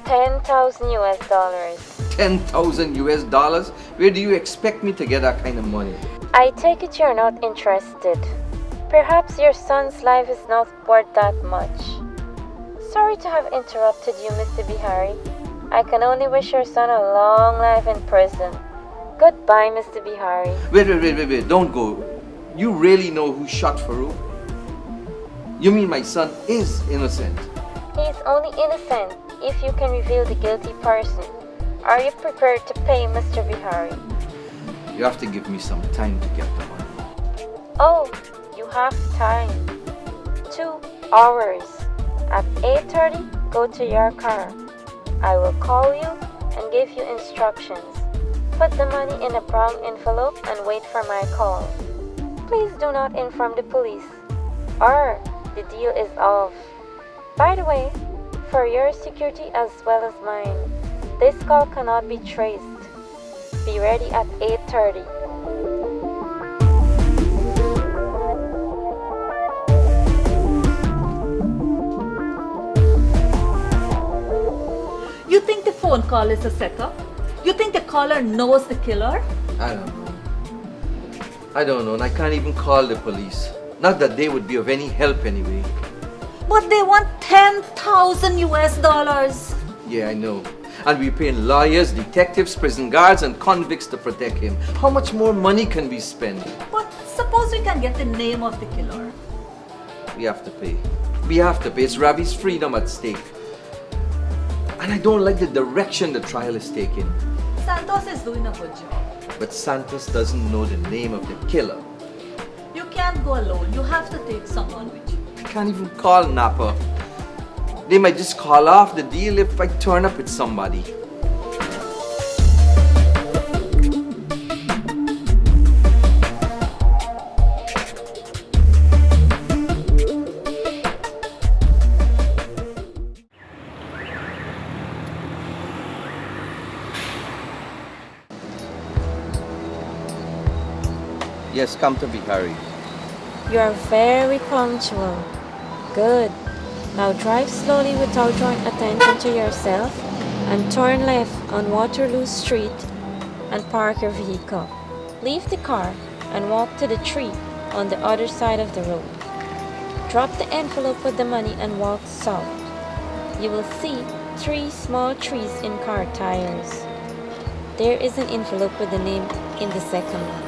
[SPEAKER 21] 10,000 US dollars.
[SPEAKER 11] 10,000 US dollars? Where do you expect me to get that kind of money?
[SPEAKER 21] I take it you're not interested. Perhaps your son's life is not worth that much. Sorry to have interrupted you, Mr. Bihari. I can only wish your son a long life in prison. Goodbye, Mr. Bihari.
[SPEAKER 11] Wait, don't go. You really know who shot Farouk? You mean my son is innocent?
[SPEAKER 21] He is only innocent if you can reveal the guilty person. Are you prepared to pay, Mr. Bihari?
[SPEAKER 11] You have to give me some time to get the money.
[SPEAKER 21] Oh, you have time. 2 hours. At 8:30, go to your car. I will call you and give you instructions. Put the money in a brown envelope and wait for my call. Please do not inform the police, or the deal is off. By the way, for your security as well as mine, this call cannot be traced. Be ready at 8:30.
[SPEAKER 5] You think the phone call is a setup? You think the caller knows the killer?
[SPEAKER 11] I don't know, and I can't even call the police. Not that they would be of any help anyway.
[SPEAKER 5] But they want 10,000 US dollars.
[SPEAKER 11] Yeah, I know. And we're paying lawyers, detectives, prison guards, and convicts to protect him. How much more money can we spend?
[SPEAKER 5] But suppose we can get the name of the killer.
[SPEAKER 11] We have to pay. We have to pay. It's Ravi's freedom at stake. And I don't like the direction the trial is taking.
[SPEAKER 5] Santos is doing a good job.
[SPEAKER 11] But Santos doesn't know the name of the killer.
[SPEAKER 5] You can't go alone. You have to take someone with you.
[SPEAKER 11] I can't even call Napa. They might just call off the deal if I turn up with somebody. Yes, come to Bihari.
[SPEAKER 21] You are very punctual. Good. Now drive slowly without drawing attention to yourself and turn left on Waterloo Street and park your vehicle. Leave the car and walk to the tree on the other side of the road. Drop the envelope with the money and walk south. You will see 3 small trees in car tires. There is an envelope with the name in the second one.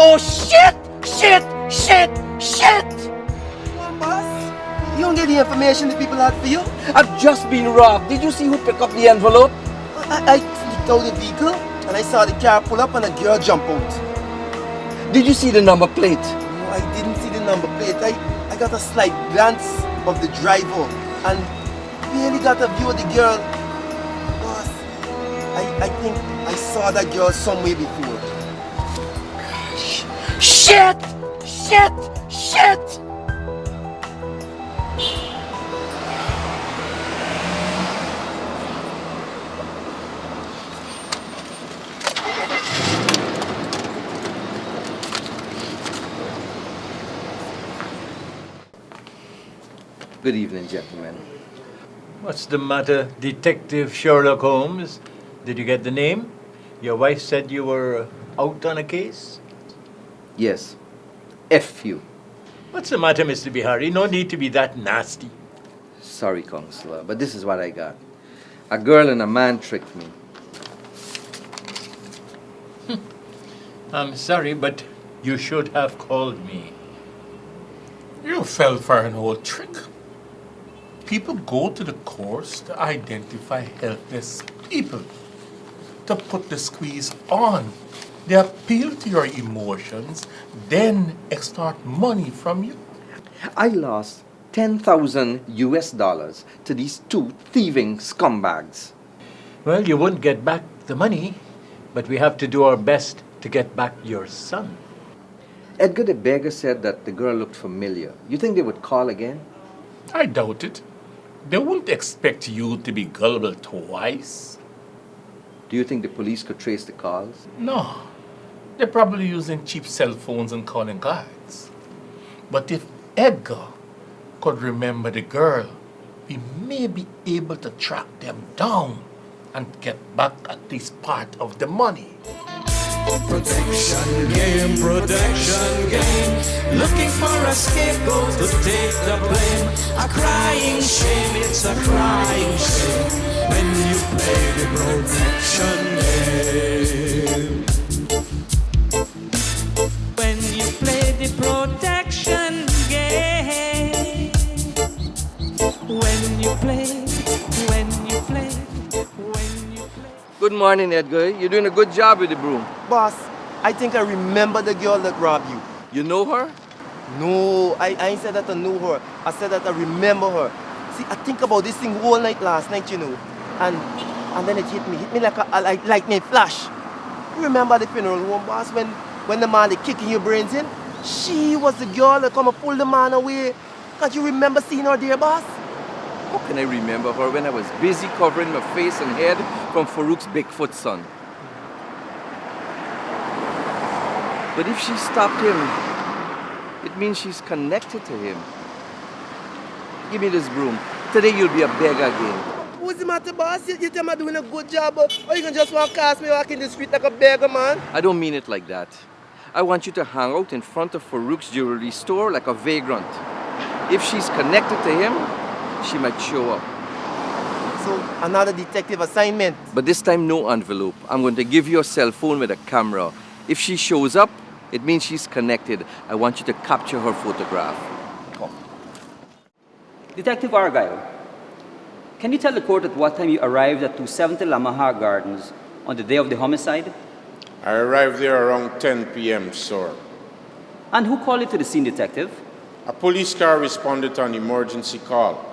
[SPEAKER 4] Oh, shit! Shit! Shit! Shit! Come on, boss. You don't get the information that people had for you?
[SPEAKER 11] I've just been robbed. Did you see who picked up the envelope?
[SPEAKER 4] I sneaked out the vehicle and I saw the car pull up and a girl jump out.
[SPEAKER 11] Did you see the number plate?
[SPEAKER 4] No, I didn't see the number plate. I got a slight glance of the driver and barely got a view of the girl. Boss, I think I saw that girl somewhere before. Shit! Shit! Shit!
[SPEAKER 11] Good evening, gentlemen.
[SPEAKER 2] What's the matter, Detective Sherlock Holmes? Did you get the name? Your wife said you were out on a case?
[SPEAKER 11] Yes. F you.
[SPEAKER 2] What's the matter, Mr. Bihari? No need to be that nasty.
[SPEAKER 11] Sorry, Counselor, but this is what I got. A girl and a man tricked me.
[SPEAKER 2] I'm sorry, but you should have called me.
[SPEAKER 15] You fell for an old trick. People go to the courts to identify helpless people, to put the squeeze on. They appeal to your emotions, then extort money from you.
[SPEAKER 11] I lost 10,000 US dollars to these two thieving scumbags.
[SPEAKER 2] Well, you won't get back the money, but we have to do our best to get back your son.
[SPEAKER 11] Edgar the beggar said that the girl looked familiar. You think they would call again?
[SPEAKER 15] I doubt it. They wouldn't expect you to be gullible twice.
[SPEAKER 11] Do you think the police could trace the calls?
[SPEAKER 15] No. They're probably using cheap cell phones and calling guards. But if Edgar could remember the girl, we may be able to track them down and get back at least part of the money.
[SPEAKER 1] Protection game, looking for a scapegoat to take the blame. A crying shame, it's a crying shame when you play the protection game. When you play the protection game. When you play.
[SPEAKER 11] Good morning, Edgar. You're doing a good job with the broom.
[SPEAKER 4] Boss, I think I remember the girl that robbed you.
[SPEAKER 11] You know her?
[SPEAKER 4] No, I ain't said that I knew her. I said that I remember her. See, I think about this thing all night last night, you know. And then it hit me like a lightning flash. You remember the funeral home, boss, when the man they kicking your brains in? She was the girl that come and pull the man away. Can't you remember seeing her there, boss?
[SPEAKER 11] How can I remember her when I was busy covering my face and head from Farouk's Bigfoot son? But if she stopped him, it means she's connected to him. Give me this broom. Today you'll be a beggar again.
[SPEAKER 4] What's the matter, boss? You tell me I'm doing a good job, or you can just walk past me walking the street like a beggar, man?
[SPEAKER 11] I don't mean it like that. I want you to hang out in front of Farouk's jewelry store like a vagrant. If she's connected to him, she might show up.
[SPEAKER 4] So, another detective assignment.
[SPEAKER 11] But this time, no envelope. I'm going to give you a cell phone with a camera. If she shows up, it means she's connected. I want you to capture her photograph. Come.
[SPEAKER 18] Detective Argyle, can you tell the court at what time you arrived at 270 Lamaha Gardens on the day of the homicide?
[SPEAKER 8] I arrived there around 10 p.m., sir.
[SPEAKER 18] And who called you to the scene, detective?
[SPEAKER 8] A police car responded to an emergency call.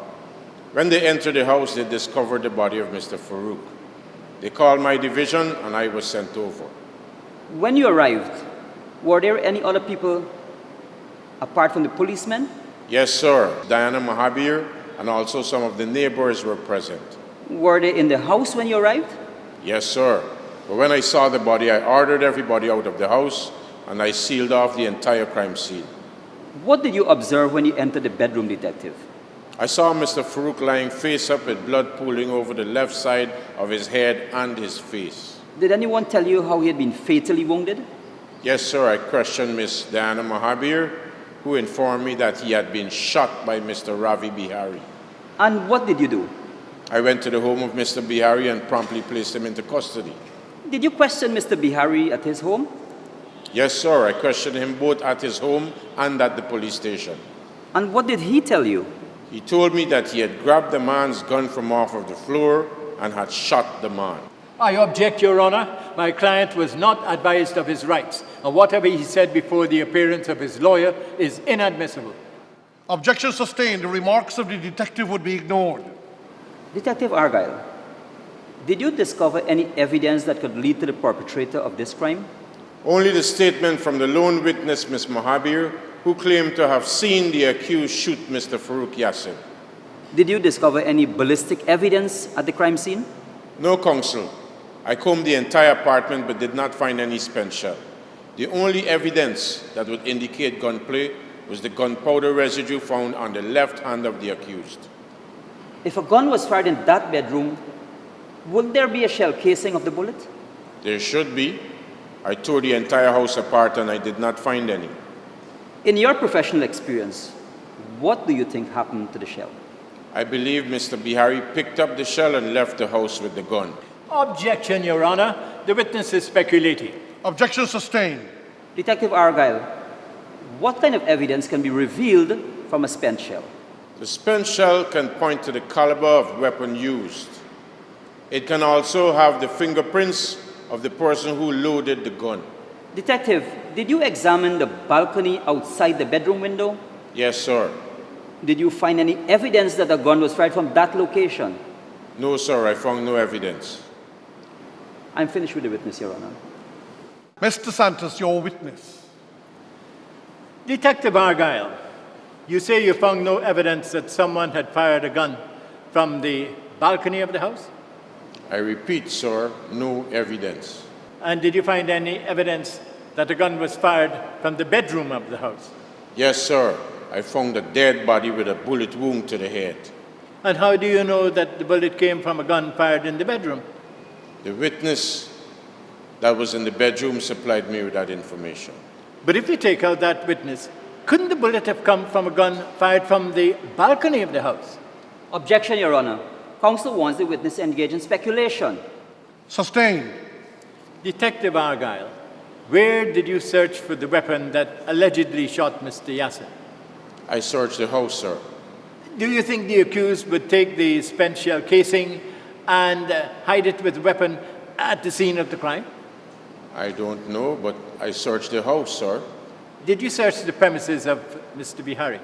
[SPEAKER 8] When they entered the house, they discovered the body of Mr. Farouk. They called my division and I was sent over.
[SPEAKER 18] When you arrived, were there any other people apart from the policemen?
[SPEAKER 8] Yes, sir. Diana Mahabir and also some of the neighbors were present.
[SPEAKER 18] Were they in the house when you arrived?
[SPEAKER 8] Yes, sir. But when I saw the body, I ordered everybody out of the house and I sealed off the entire crime scene.
[SPEAKER 18] What did you observe when you entered the bedroom, detective?
[SPEAKER 8] I saw Mr. Farouk lying face up with blood pooling over the left side of his head and his face.
[SPEAKER 18] Did anyone tell you how he had been fatally wounded?
[SPEAKER 8] Yes, sir. I questioned Miss Diana Mahabir, who informed me that he had been shot by Mr. Ravi Bihari.
[SPEAKER 18] And what did you do?
[SPEAKER 8] I went to the home of Mr. Bihari and promptly placed him into custody.
[SPEAKER 18] Did you question Mr. Bihari at his home?
[SPEAKER 8] Yes, sir. I questioned him both at his home and at the police station.
[SPEAKER 18] And what did he tell you?
[SPEAKER 8] He told me that he had grabbed the man's gun from off of the floor and had shot the man.
[SPEAKER 2] I object, Your Honor. My client was not advised of his rights, and whatever he said before the appearance of his lawyer is inadmissible.
[SPEAKER 17] Objection sustained. The remarks of the detective would be ignored.
[SPEAKER 18] Detective Argyle, did you discover any evidence that could lead to the perpetrator of this crime?
[SPEAKER 8] Only the statement from the lone witness, Ms. Mahabir, who claimed to have seen the accused shoot Mr. Farouk Yassin.
[SPEAKER 18] Did you discover any ballistic evidence at the crime scene?
[SPEAKER 8] No, counsel. I combed the entire apartment but did not find any spent shell. The only evidence that would indicate gunplay was the gunpowder residue found on the left hand of the accused.
[SPEAKER 18] If a gun was fired in that bedroom, would there be a shell casing of the bullet?
[SPEAKER 8] There should be. I tore the entire house apart and I did not find any.
[SPEAKER 18] In your professional experience, what do you think happened to the shell?
[SPEAKER 8] I believe Mr. Bihari picked up the shell and left the house with the gun.
[SPEAKER 2] Objection, Your Honor. The witness is speculating.
[SPEAKER 17] Objection sustained.
[SPEAKER 18] Detective Argyle, what kind of evidence can be revealed from a spent shell?
[SPEAKER 8] The spent shell can point to the caliber of weapon used. It can also have the fingerprints of the person who loaded the gun.
[SPEAKER 18] Detective, did you examine the balcony outside the bedroom window?
[SPEAKER 8] Yes, sir.
[SPEAKER 18] Did you find any evidence that a gun was fired from that location?
[SPEAKER 8] No, sir, I found no evidence.
[SPEAKER 18] I'm finished with the witness, Your Honor.
[SPEAKER 17] Mr. Santos, your witness.
[SPEAKER 2] Detective Argyle, you say you found no evidence that someone had fired a gun from the balcony of the house?
[SPEAKER 8] I repeat, sir, no evidence.
[SPEAKER 2] And did you find any evidence that a gun was fired from the bedroom of the house?
[SPEAKER 8] Yes, sir. I found a dead body with a bullet wound to the head.
[SPEAKER 2] And how do you know that the bullet came from a gun fired in the bedroom?
[SPEAKER 8] The witness that was in the bedroom supplied me with that information.
[SPEAKER 2] But if you take out that witness, couldn't the bullet have come from a gun fired from the balcony of the house?
[SPEAKER 18] Objection, Your Honor. Counsel wants the witness to engage in speculation.
[SPEAKER 17] Sustained.
[SPEAKER 2] Detective Argyle, where did you search for the weapon that allegedly shot Mr. Yassin?
[SPEAKER 8] I searched the house, sir.
[SPEAKER 2] Do you think the accused would take the spent shell casing and hide it with the weapon at the scene of the crime?
[SPEAKER 8] I don't know, but I searched the house, sir.
[SPEAKER 2] Did you search the premises of Mr. Bihari?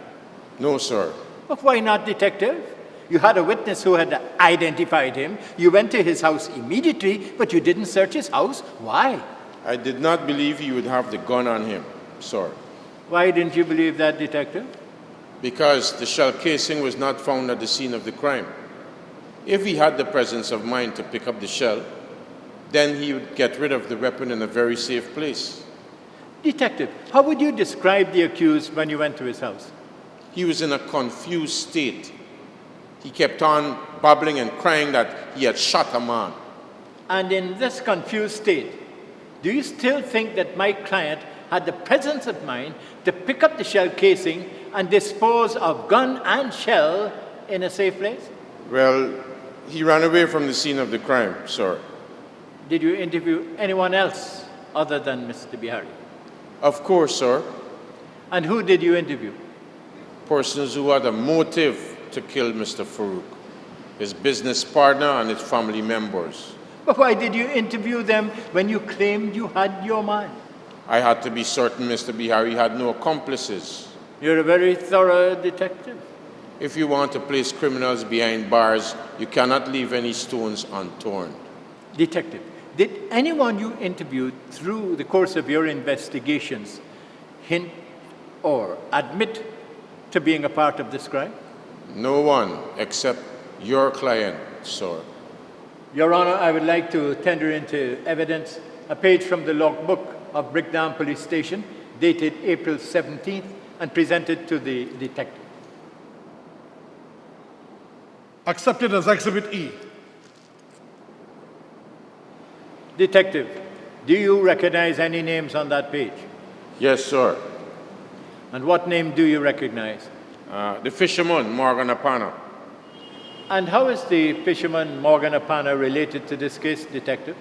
[SPEAKER 8] No, sir.
[SPEAKER 2] But why not, Detective? You had a witness who had identified him. You went to his house immediately, but you didn't search his house. Why?
[SPEAKER 8] I did not believe he would have the gun on him, sir.
[SPEAKER 2] Why didn't you believe that, Detective?
[SPEAKER 8] Because the shell casing was not found at the scene of the crime. If he had the presence of mind to pick up the shell, then he would get rid of the weapon in a very safe place.
[SPEAKER 2] Detective, how would you describe the accused when you went to his house?
[SPEAKER 8] He was in a confused state. He kept on babbling and crying that he had shot a man.
[SPEAKER 2] And in this confused state, do you still think that my client had the presence of mind to pick up the shell casing and dispose of gun and shell in a safe place?
[SPEAKER 8] Well, he ran away from the scene of the crime, sir.
[SPEAKER 2] Did you interview anyone else other than Mr. Bihari?
[SPEAKER 8] Of course, sir.
[SPEAKER 2] And who did you interview?
[SPEAKER 8] Persons who had a motive to kill Mr. Farouk, his business partner and his family members.
[SPEAKER 2] But why did you interview them when you claimed you had your man?
[SPEAKER 8] I had to be certain Mr. Bihari had no accomplices.
[SPEAKER 2] You're a very thorough detective.
[SPEAKER 8] If you want to place criminals behind bars, you cannot leave any stones unturned.
[SPEAKER 2] Detective, did anyone you interviewed through the course of your investigations hint or admit to being a part of this crime?
[SPEAKER 8] No one except your client, sir.
[SPEAKER 2] Your Honor, I would like to tender into evidence a page from the logbook of Braam Police Station dated April 17th and presented to the detective.
[SPEAKER 17] Accepted as Exhibit E.
[SPEAKER 2] Detective, do you recognize any names on that page?
[SPEAKER 8] Yes, sir.
[SPEAKER 2] And what name do you recognize?
[SPEAKER 8] The fisherman, Morgan Apana.
[SPEAKER 2] And how is the fisherman Morgan Apana related to this case, Detective?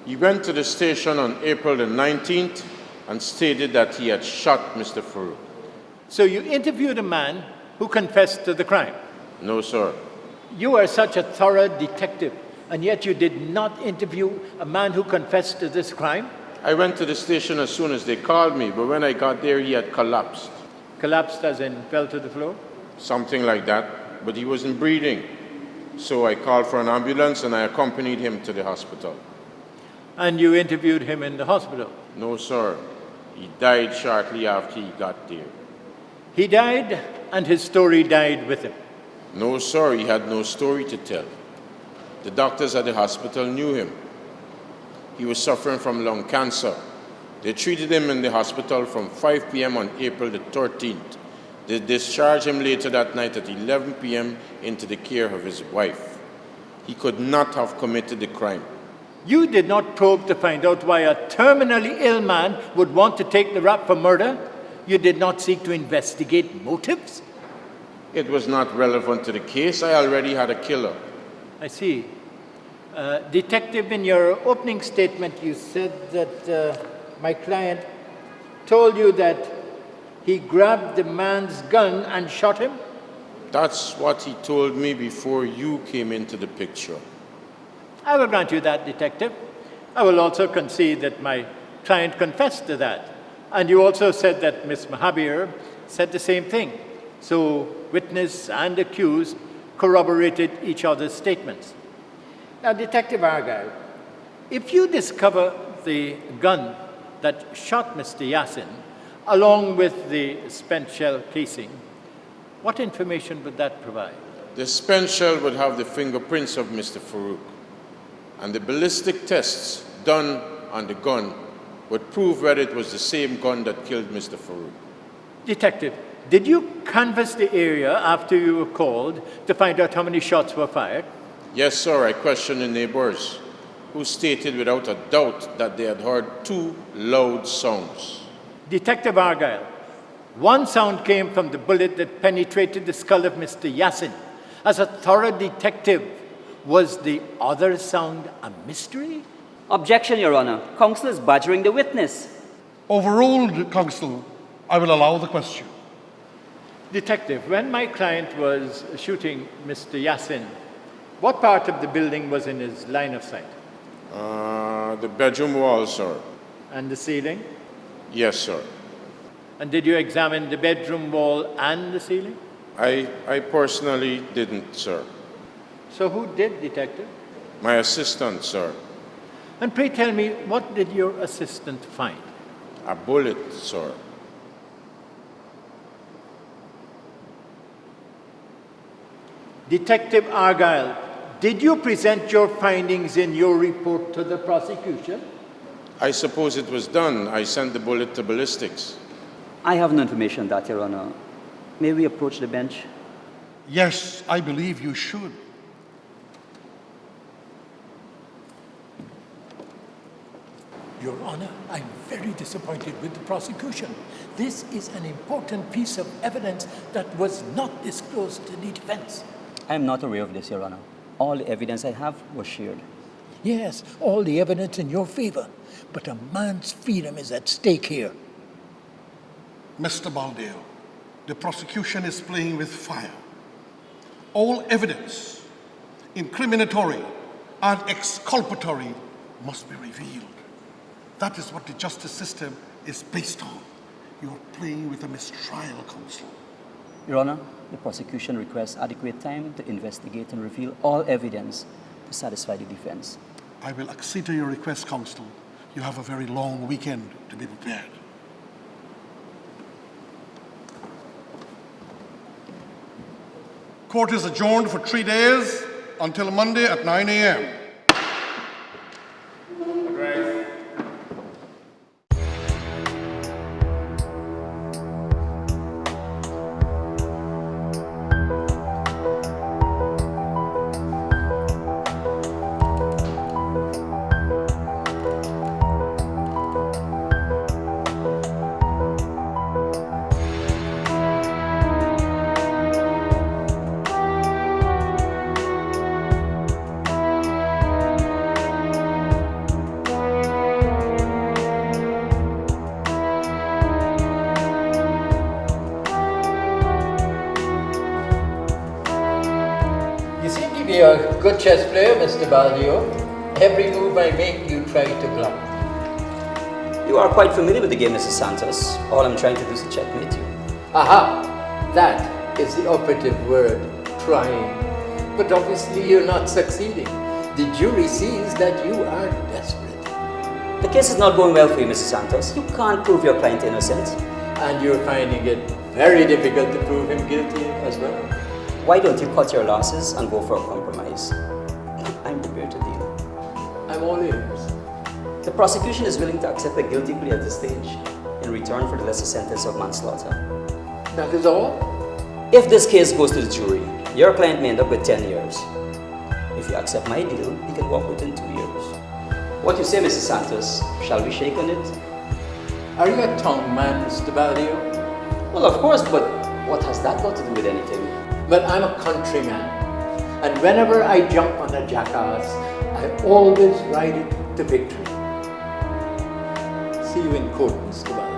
[SPEAKER 8] He went to the station on April the 19th and stated that he had shot Mr. Farouk.
[SPEAKER 2] So you interviewed a man who confessed to the crime?
[SPEAKER 8] No, sir.
[SPEAKER 2] You are such a thorough detective, and yet you did not interview a man who confessed to this crime?
[SPEAKER 8] I went to the station as soon as they called me, but when I got there, he had collapsed.
[SPEAKER 2] Collapsed as in fell to the floor?
[SPEAKER 8] Something like that, but he wasn't breathing. So I called for an ambulance and I accompanied him to the hospital.
[SPEAKER 2] And you interviewed him in the hospital?
[SPEAKER 8] No, sir. He died shortly after he got there.
[SPEAKER 2] He died and his story died with him?
[SPEAKER 8] No, sir. He had no story to tell. The doctors at the hospital knew him. He was suffering from lung cancer, They treated him in the hospital from 5 p.m. on April the 13th. They discharged him later that night at 11 p.m. into the care of his wife. He could not have committed the crime.
[SPEAKER 2] You did not probe to find out why a terminally ill man would want to take the rap for murder? You did not seek to investigate motives?
[SPEAKER 8] It was not relevant to the case. I already had a killer.
[SPEAKER 2] I see. Detective, in your opening statement, you said that my client told you that he grabbed the man's gun and shot him?
[SPEAKER 8] That's what he told me before you came into the picture.
[SPEAKER 2] I will grant you that, Detective. I will also concede that my client confessed to that. And you also said that Miss Mahadeo said the same thing. So witness and accused corroborated each other's statements. Now, Detective Argyle, if you discover the gun that shot Mr. Yassin, along with the spent shell casing, what information would that provide?
[SPEAKER 8] The spent shell would have the fingerprints of Mr. Farouk, and the ballistic tests done on the gun would prove whether it was the same gun that killed Mr. Farouk.
[SPEAKER 2] Detective, did you canvass the area after you were called to find out how many shots were fired?
[SPEAKER 8] Yes, sir. I questioned the neighbors, who stated without a doubt that they had heard 2 loud sounds.
[SPEAKER 2] Detective Argyle, one sound came from the bullet that penetrated the skull of Mr. Yassin. As a thorough detective, was the other sound a mystery?
[SPEAKER 18] Objection, Your Honor. Counsel is badgering the witness.
[SPEAKER 17] Overruled, Counsel. I will allow the question.
[SPEAKER 2] Detective, when my client was shooting Mr. Yassin, what part of the building was in his line of sight?
[SPEAKER 8] The bedroom wall, sir.
[SPEAKER 2] And the ceiling?
[SPEAKER 8] Yes, sir.
[SPEAKER 2] And did you examine the bedroom wall and the ceiling?
[SPEAKER 8] I personally didn't, sir.
[SPEAKER 2] So who did, Detective?
[SPEAKER 8] My assistant, sir.
[SPEAKER 2] And pray tell me, what did your assistant find?
[SPEAKER 8] A bullet, sir.
[SPEAKER 2] Detective Argyle, did you present your findings in your report to the prosecution?
[SPEAKER 8] I suppose it was done. I sent the bullet to Ballistics.
[SPEAKER 18] I have no information on that, Your Honor. May we approach the bench?
[SPEAKER 17] Yes, I believe you should.
[SPEAKER 7] Your Honor, I'm very disappointed with the prosecution. This is an important piece of evidence that was not disclosed to the defense.
[SPEAKER 18] I am not aware of this, Your Honor. All the evidence I have was shared.
[SPEAKER 7] Yes, all the evidence in your favor, but a man's freedom is at stake here.
[SPEAKER 17] Mr. Mahadeo, the prosecution is playing with fire. All evidence, incriminatory and exculpatory, must be revealed. That is what the justice system is based on. You are playing with a mistrial, counsel.
[SPEAKER 18] Your Honor, the prosecution requests adequate time to investigate and reveal all evidence to satisfy the defense.
[SPEAKER 17] I will accede to your request, counsel. You have a very long weekend to be prepared. Court is adjourned for 3 days until Monday at 9 a.m.
[SPEAKER 2] You're a good chess player, Mr. Mahadeo. Every move I make, you try to block.
[SPEAKER 18] You are quite familiar with the game, Mrs. Santos. All I'm trying to do is to checkmate you.
[SPEAKER 2] Aha! That is the operative word, trying. But obviously you're not succeeding. The jury sees that you are desperate.
[SPEAKER 18] The case is not going well for you, Mrs. Santos. You can't prove your client innocent.
[SPEAKER 2] And you're finding it very difficult to prove him guilty as well.
[SPEAKER 18] Why don't you cut your losses and go for a compromise? I'm prepared to deal.
[SPEAKER 2] I'm all ears.
[SPEAKER 18] The prosecution is willing to accept a guilty plea at this stage in return for the lesser sentence of manslaughter.
[SPEAKER 15] That is all?
[SPEAKER 18] If this case goes to the jury, your client may end up with 10 years. If you accept my deal, he can walk within 2 years. What you say, Mrs. Santos? Shall we shake on it?
[SPEAKER 15] Are you a tongue man, Mr. Mahadeo?
[SPEAKER 18] Well, of course, but what has that got to do with anything?
[SPEAKER 15] Well, I'm a countryman, and whenever I jump on a jackass, I always ride it to victory. See you in court, Mr. Mahadeo.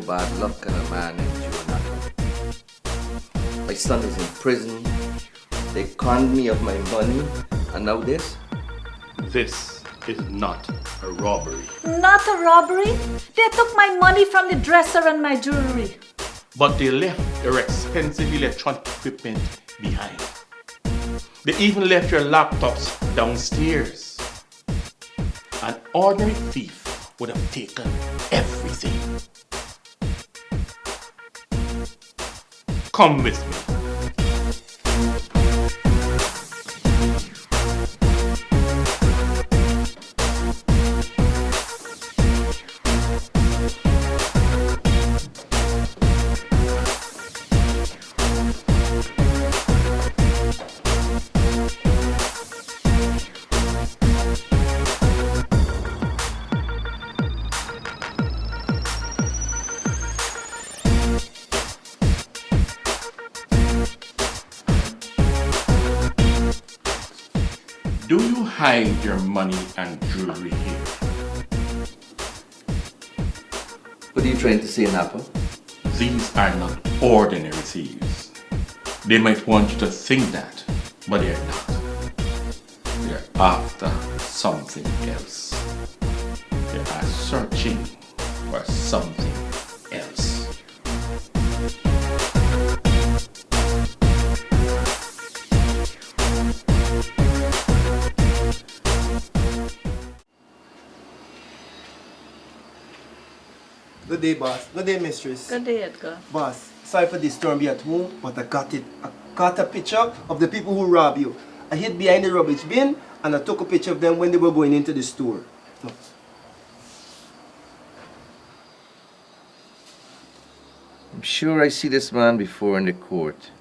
[SPEAKER 11] Bad luck can a man endure now? My son is in prison. They conned me of my money, and now this?
[SPEAKER 6] This is not a robbery.
[SPEAKER 5] Not a robbery? They took my money from the dresser and my jewelry.
[SPEAKER 6] But they left your expensive electronic equipment behind. They even left your laptops downstairs. An ordinary thief would have taken everything. Come with me. Do you hide your money and jewelry here?
[SPEAKER 11] What are you trying to say, Napa?
[SPEAKER 6] These are not ordinary thieves. They might want you to think that, but they're not. They're after something else. They are searching for something else.
[SPEAKER 4] Good day, boss. Good day, mistress.
[SPEAKER 5] Good day, Edgar.
[SPEAKER 4] Boss, sorry for disturbing you at home, but I got it. I got a picture of the people who robbed you. I hid behind the rubbish bin and I took a picture of them when they were going into the store. Look.
[SPEAKER 11] I'm sure I see this man before in the court.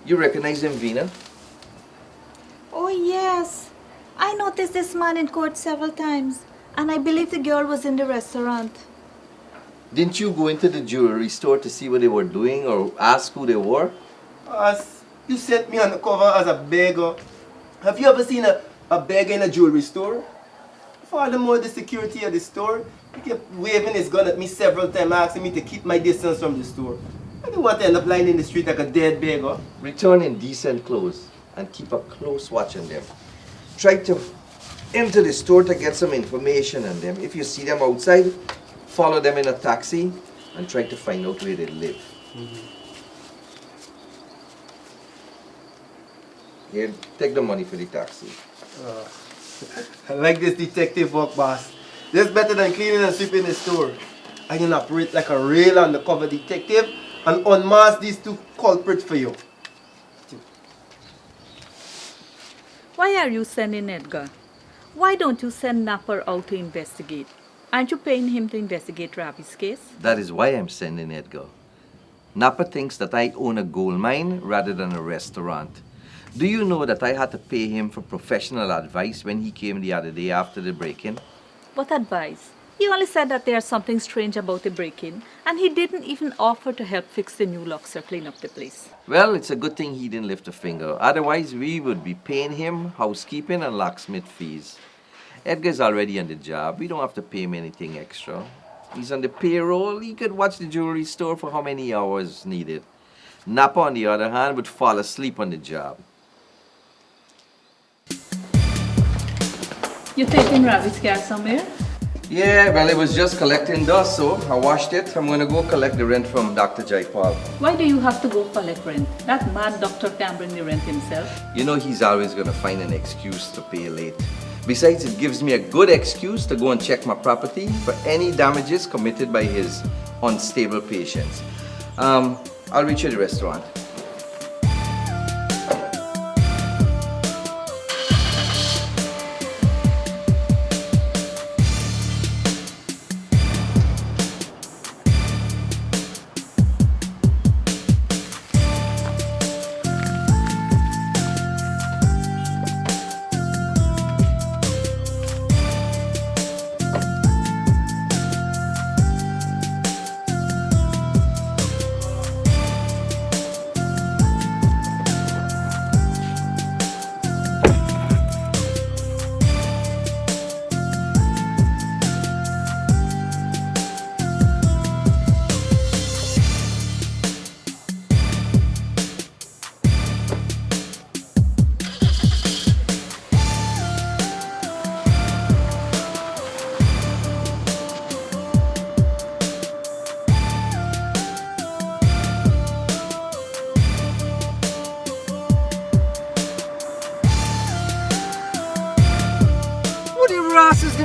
[SPEAKER 11] You recognize him, Vina?
[SPEAKER 5] Oh, yes. I noticed this man in court several times, and I believe the girl was in the restaurant.
[SPEAKER 11] Didn't you go into the jewelry store to see what they were doing or ask who they were?
[SPEAKER 4] Boss, you sent me on the cover as a beggar. Have you ever seen a beggar in a jewelry store? Furthermore, the security at the store, he kept waving his gun at me several times, asking me to keep my distance from the store. I didn't want to end up lying in the street like a dead beggar.
[SPEAKER 11] Return in decent clothes and keep a close watch on them. Try to enter the store to get some information on them. If you see them outside, follow them in a taxi and try to find out where they live. Here, take the money for the taxi.
[SPEAKER 4] I like this detective work, boss. This is better than cleaning and sweeping the store. I can operate like a real undercover detective and unmask these two culprits for you.
[SPEAKER 5] Why are you sending Edgar? Why don't you send Napper out to investigate? Aren't you paying him to investigate Ravi's case?
[SPEAKER 11] That is why I'm sending Edgar. Napa thinks that I own a gold mine rather than a restaurant. Do you know that I had to pay him for professional advice when he came the other day after the break-in?
[SPEAKER 5] What advice? He only said that there's something strange about the break-in, and he didn't even offer to help fix the new locks or clean up the place.
[SPEAKER 11] Well, it's a good thing he didn't lift a finger. Otherwise, we would be paying him housekeeping and locksmith fees. Edgar's already on the job. We don't have to pay him anything extra. He's on the payroll. He could watch the jewelry store for how many hours needed. Napa, on the other hand, would fall asleep on the job.
[SPEAKER 5] You taking Ravi's car somewhere?
[SPEAKER 11] Yeah, well, it was just collecting dust, so I washed it. I'm going to go collect the rent from Dr. Jaipal.
[SPEAKER 5] Why do you have to go collect rent? That mad doctor can bring the rent himself.
[SPEAKER 11] You know he's always going to find an excuse to pay late. Besides, it gives me a good excuse to go and check my property for any damages committed by his unstable patients. I'll reach you at the restaurant.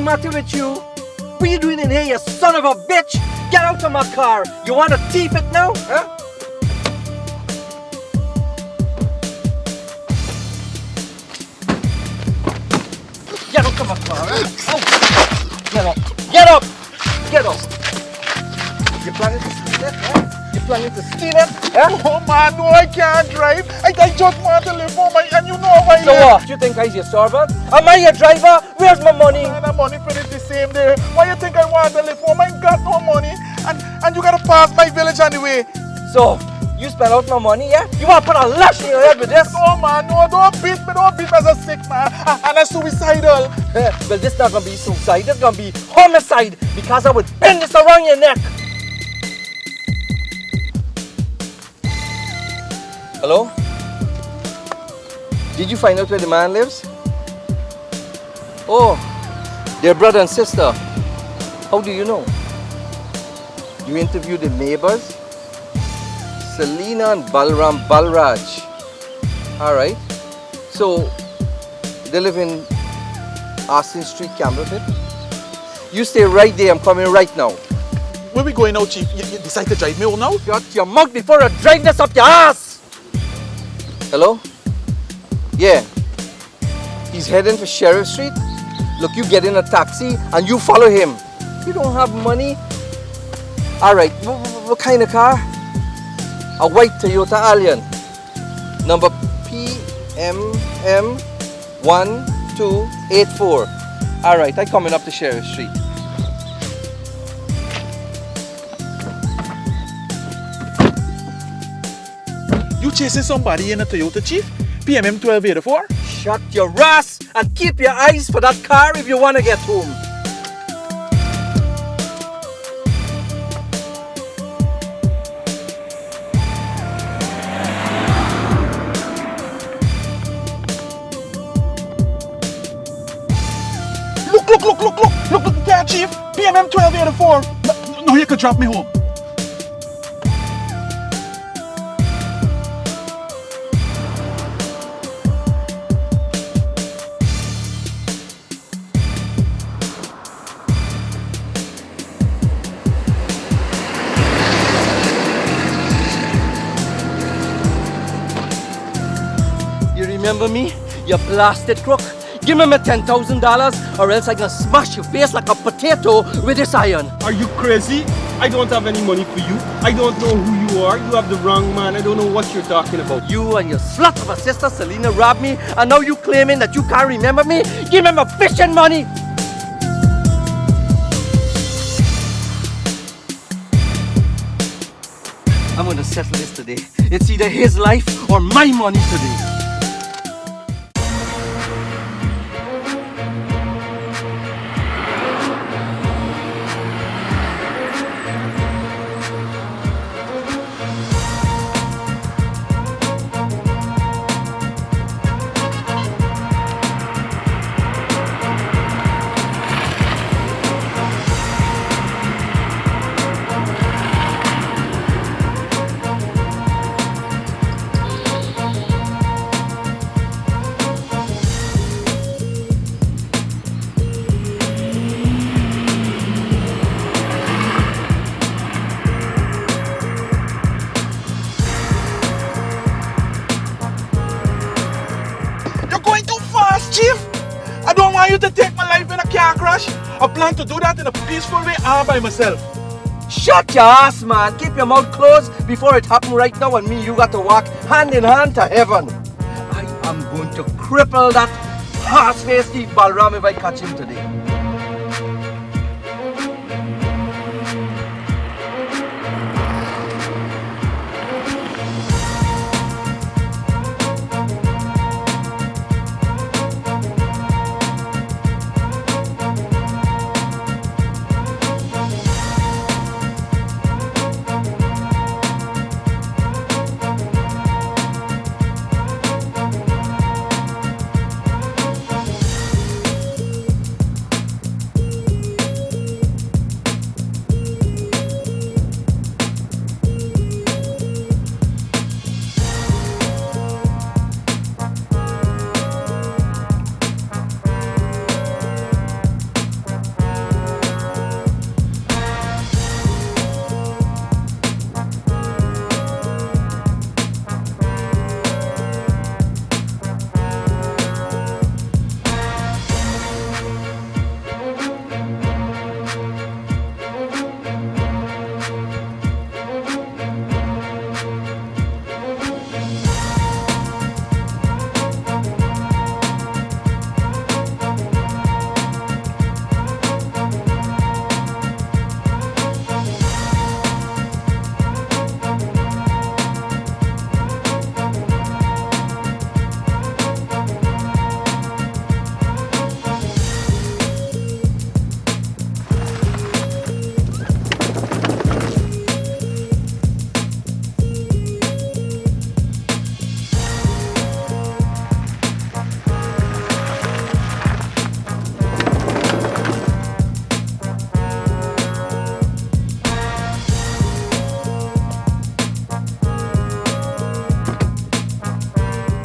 [SPEAKER 11] Matter with you? What are you doing in here, you son of a bitch? Get out of my car! You want to thief it now? Huh? Get out of my car, huh? Oh. Get up! Get up! Get up! You planning to steal it, huh? You planning to steal it? Huh?
[SPEAKER 9] Oh man, no, I can't drive. I just want to live home, and you know how I
[SPEAKER 11] So
[SPEAKER 9] live.
[SPEAKER 11] what? You think I'm your servant? Am I your driver? Where's my money?
[SPEAKER 9] Man, the money finish the same day. Why you think I want to live home? I ain't got no money. And you gotta pass my village anyway.
[SPEAKER 11] So, you spend out my money, yeah? You want to put a lash in your head with this?
[SPEAKER 9] No man, no, don't beat me as a sick man. And I'm suicidal.
[SPEAKER 11] Well, this not gonna be suicide, this gonna be homicide, because I would bend this around your neck. Hello? Did you find out where the man lives? Oh, they're brother and sister. How do you know? You interviewed the neighbors? Selena and Balram Balraj. Alright. So, they live in Austin Street, Campbellpit? You stay right there, I'm coming right now.
[SPEAKER 9] Where we going now, Chief? You decide to drive me home now?
[SPEAKER 11] Shut your mouth before I drive this up your ass! Hello? Yeah. He's heading for Sheriff Street. Look, you get in a taxi and you follow him. You don't have money? Alright, what kind of car? A white Toyota Allion. Number PMM1284. Alright, I'm coming up to Sheriff Street.
[SPEAKER 9] You chasing somebody in a Toyota, Chief? PMM 1284?
[SPEAKER 11] Shut your ass and keep your eyes for that car if you want to get home.
[SPEAKER 9] Look, there, Chief. PMM 1284. No, you could drop me home.
[SPEAKER 11] Remember me? You blasted crook. Give me my $10,000 or else I'm gonna smash your face like a potato with this iron.
[SPEAKER 16] Are you crazy? I don't have any money for you. I don't know who you are. You have the wrong man. I don't know what you're talking about.
[SPEAKER 11] You and your slut of a sister Selena robbed me and now you claiming that you can't remember me? Give me my fishing money! I'm gonna settle this today. It's either his life or my money today.
[SPEAKER 9] I don't want you to take my life in a car crash. I plan to do that in a peaceful way all by myself.
[SPEAKER 11] Shut your ass, man. Keep your mouth closed before it happen right now, and me, you got to walk hand in hand to heaven. I am going to cripple that horse-faced Steve Balram if I catch him today.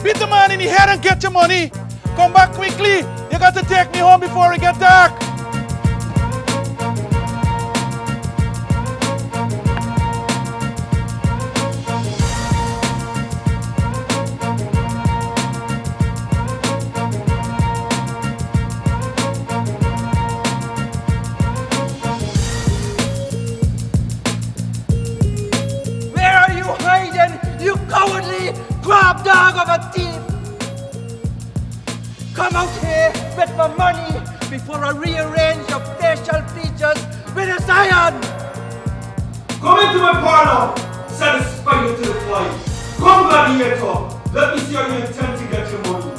[SPEAKER 9] Beat the man in the head and get your money. Come back quickly. You got to take me home before it gets dark.
[SPEAKER 11] Where are you hiding, you cowardly grab dog of a thief? Come out here with my money before I rearrange your facial features with a iron!
[SPEAKER 10] Come into my parlor, satisfy you to the fly. Come, gladiator, let me see how you intend to get your money.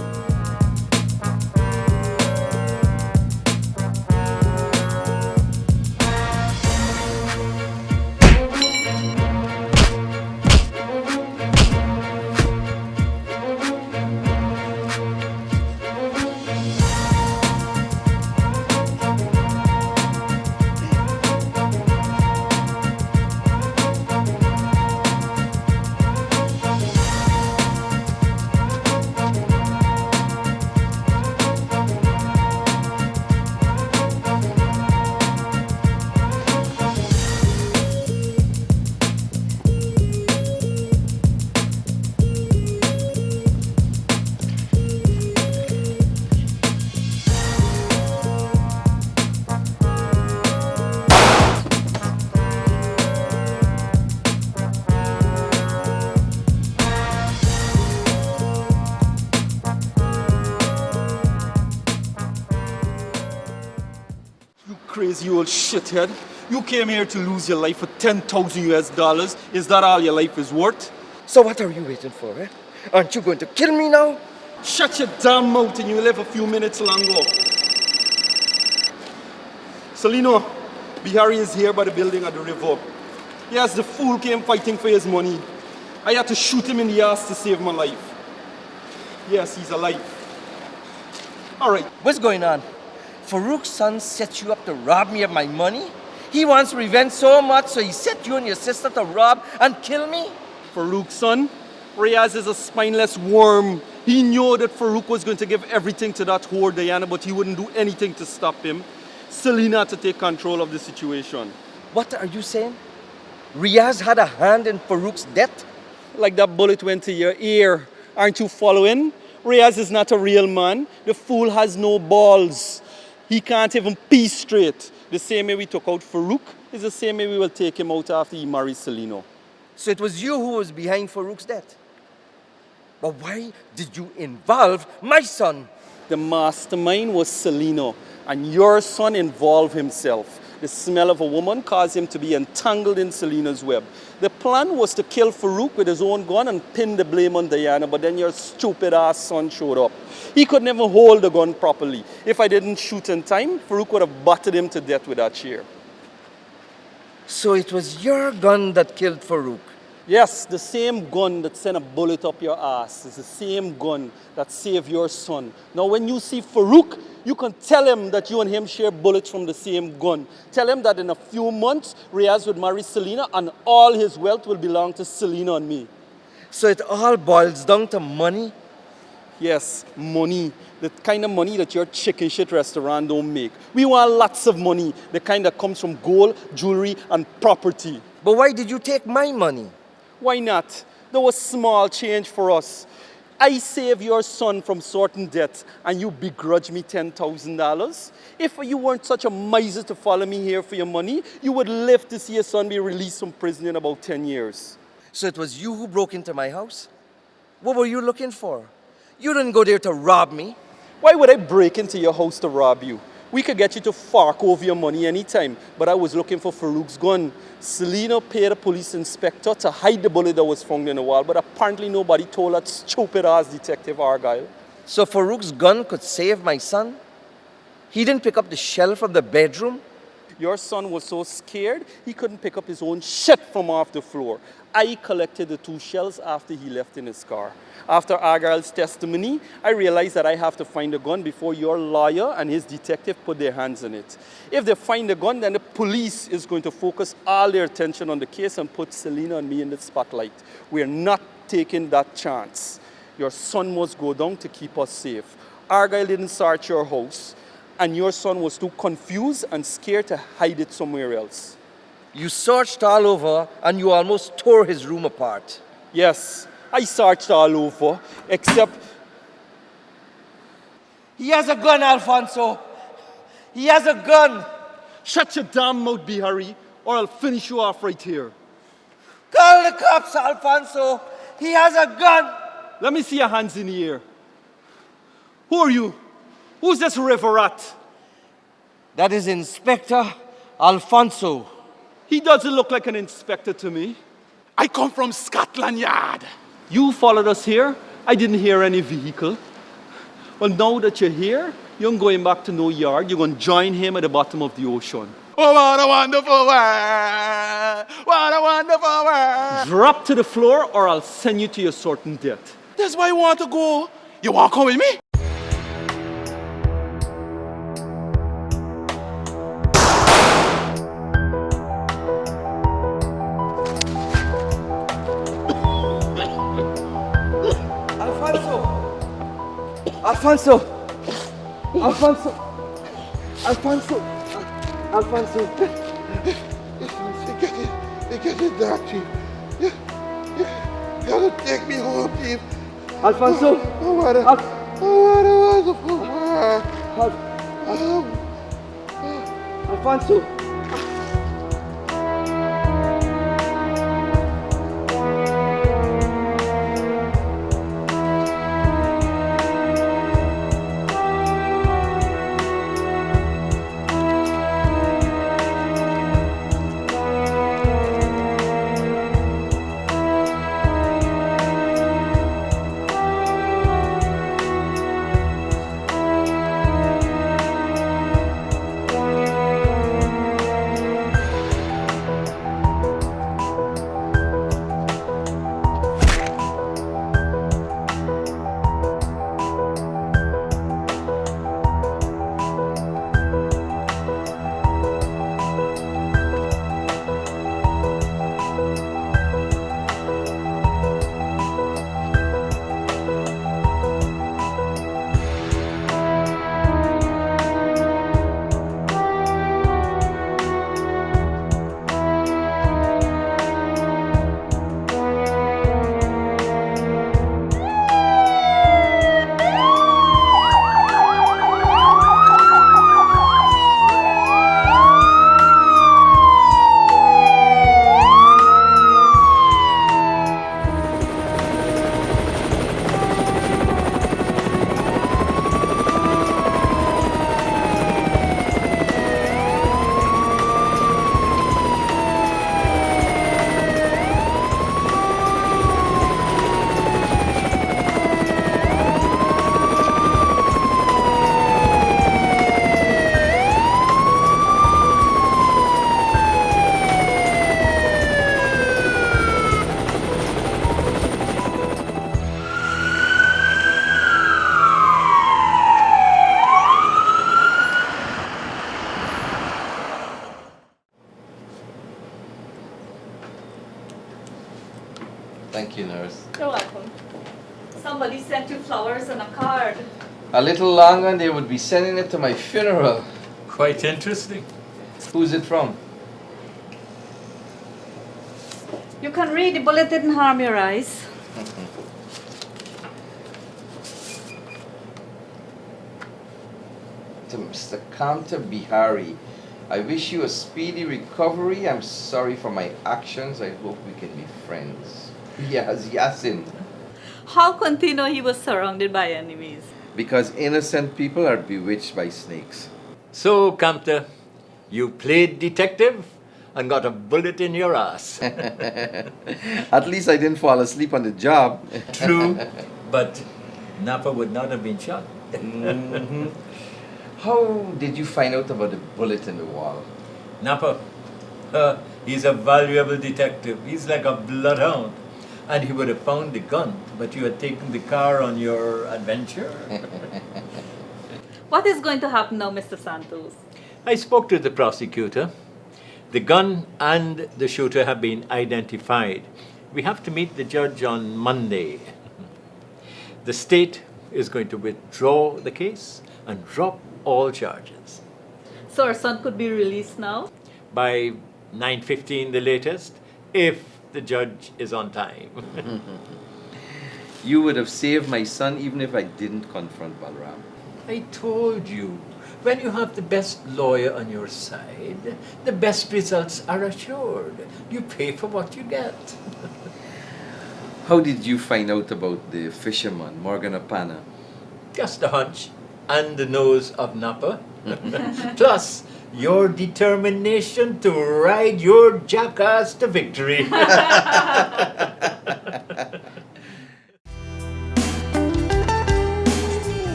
[SPEAKER 4] Crazy old shithead.
[SPEAKER 16] You came here to lose your life for 10,000 US dollars. Is that all your life is worth?
[SPEAKER 11] So what are you waiting for, eh? Aren't you going to kill me now?
[SPEAKER 16] Shut your damn mouth and you live a few minutes longer. Salino, Bihari is here by the building at the river. Yes, the fool came fighting for his money. I had to shoot him in the ass to save my life. Yes, he's alive. All right.
[SPEAKER 11] What's going on? Farouk's son set you up to rob me of my money? He wants revenge so much, so he set you and your sister to rob and kill me?
[SPEAKER 16] Farouk's son? Riaz is a spineless worm. He knew that Farouk was going to give everything to that whore Diana, but he wouldn't do anything to stop him. Selena had to take control of the situation.
[SPEAKER 11] What are you saying? Riaz had a hand in Farouk's death?
[SPEAKER 16] Like that bullet went to your ear. Aren't you following? Riaz is not a real man. The fool has no balls. He can't even pee straight. The same way we took out Farouk is the same way we will take him out after he marries Selena.
[SPEAKER 11] So it was you who was behind Farouk's death? But why did you involve my son?
[SPEAKER 16] The mastermind was Selena, and your son involved himself. The smell of a woman caused him to be entangled in Selena's web. The plan was to kill Farouk with his own gun and pin the blame on Diana, but then your stupid ass son showed up. He could never hold the gun properly. If I didn't shoot in time, Farouk would have battered him to death with that chair.
[SPEAKER 11] So it was your gun that killed Farouk?
[SPEAKER 16] Yes, the same gun that sent a bullet up your ass is the same gun that saved your son. Now when you see Farouk, you can tell him that you and him share bullets from the same gun. Tell him that in a few months, Riaz would marry Selena and all his wealth will belong to Selena and me.
[SPEAKER 11] So it all boils down to money?
[SPEAKER 16] Yes, money. The kind of money that your chicken shit restaurant don't make. We want lots of money, the kind that comes from gold, jewelry, and property.
[SPEAKER 11] But why did you take my money?
[SPEAKER 16] Why not? There was small change for us. I saved your son from certain death, and you begrudge me $10,000? If you weren't such a miser to follow me here for your money, you would live to see your son be released from prison in about 10 years.
[SPEAKER 11] So it was you who broke into my house? What were you looking for? You didn't go there to rob me.
[SPEAKER 16] Why would I break into your house to rob you? We could get you to fork over your money anytime, but I was looking for Farouk's gun. Selena paid a police inspector to hide the bullet that was found in the wall, but apparently nobody told that stupid-ass Detective Argyle.
[SPEAKER 11] So Farouk's gun could save my son? He didn't pick up the shell from the bedroom?
[SPEAKER 16] Your son was so scared, he couldn't pick up his own shit from off the floor. I collected the 2 shells after he left in his car. After Argyle's testimony, I realized that I have to find the gun before your lawyer and his detective put their hands on it. If they find the gun, then the police is going to focus all their attention on the case and put Selena and me in the spotlight. We're not taking that chance. Your son must go down to keep us safe. Argyle didn't search your house, and your son was too confused and scared to hide it somewhere else.
[SPEAKER 11] You searched all over and you almost tore his room apart.
[SPEAKER 16] Yes, I searched all over, except...
[SPEAKER 11] He has a gun, Alfonso. He has a gun.
[SPEAKER 16] Shut your damn mouth, Bihari, or I'll finish you off right here.
[SPEAKER 11] Call the cops, Alfonso. He has a gun.
[SPEAKER 16] Let me see your hands in the air. Who are you? Who's this river rat?
[SPEAKER 11] That is Inspector Alfonso.
[SPEAKER 16] He doesn't look like an inspector to me.
[SPEAKER 9] I come from Scotland Yard.
[SPEAKER 16] You followed us here? I didn't hear any vehicle. Well, now that you're here, you're going back to no yard. You're going to join him at the bottom of the ocean.
[SPEAKER 9] Oh, what a wonderful world. What a wonderful world.
[SPEAKER 16] Drop to the floor or I'll send you to your certain death.
[SPEAKER 9] That's why you want to go. You want to come with me?
[SPEAKER 11] Alfonso! Alfonso! Alfonso! Alfonso!
[SPEAKER 9] It's getting dark, Chief. You gotta take me home, Chief.
[SPEAKER 11] Alfonso!
[SPEAKER 9] What a wonderful world.
[SPEAKER 11] Alfonso! Thank you, nurse.
[SPEAKER 5] You're welcome. Somebody sent you flowers and a card.
[SPEAKER 11] A little longer and they would be sending it to my funeral.
[SPEAKER 2] Quite interesting.
[SPEAKER 11] Who's it from?
[SPEAKER 5] You can read. The bullet didn't harm your eyes.
[SPEAKER 11] To Mr. Kanta Bihari, I wish you a speedy recovery. I'm sorry for my actions. I hope we can be friends. Yes, Yasin.
[SPEAKER 5] How continue he was surrounded by enemies?
[SPEAKER 11] Because innocent people are bewitched by snakes.
[SPEAKER 2] So, Kamta, you played detective and got a bullet in your ass.
[SPEAKER 11] At least I didn't fall asleep on the job.
[SPEAKER 2] True, but Napa would not have been shot.
[SPEAKER 11] Mhm. How did you find out about the bullet in the wall?
[SPEAKER 2] Napa, he's a valuable detective. He's like a bloodhound. And he would have found the gun, but you had taken the car on your adventure.
[SPEAKER 5] What is going to happen now, Mr. Santos?
[SPEAKER 2] I spoke to the prosecutor. The gun and the shooter have been identified. We have to meet the judge on Monday. The state is going to withdraw the case and drop all charges.
[SPEAKER 5] So our son could be released now?
[SPEAKER 2] By 9:15 the latest, if the judge is on time.
[SPEAKER 11] You would have saved my son even if I didn't confront Balram.
[SPEAKER 2] I told you, when you have the best lawyer on your side, the best results are assured. You pay for what you get.
[SPEAKER 11] How did you find out about the fisherman, Morgan Apana?
[SPEAKER 2] Just a hunch and the nose of Napa. Plus, your determination to ride your jackass to victory.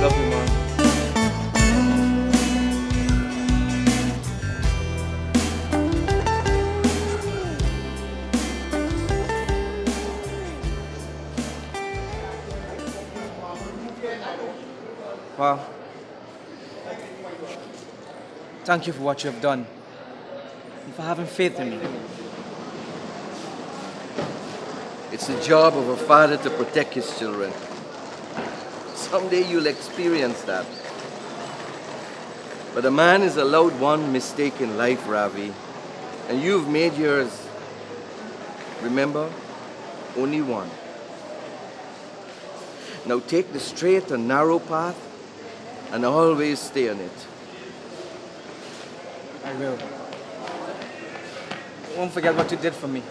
[SPEAKER 3] Love you, Mom. Wow. Thank you for what you have done and for having faith in me.
[SPEAKER 11] It's the job of a father to protect his children. Someday you'll experience that. But a man is allowed one mistake in life, Ravi, and you've made yours. Remember, only one. Now take the straight and narrow path and always stay on it.
[SPEAKER 3] I will. Won't forget what you did for me.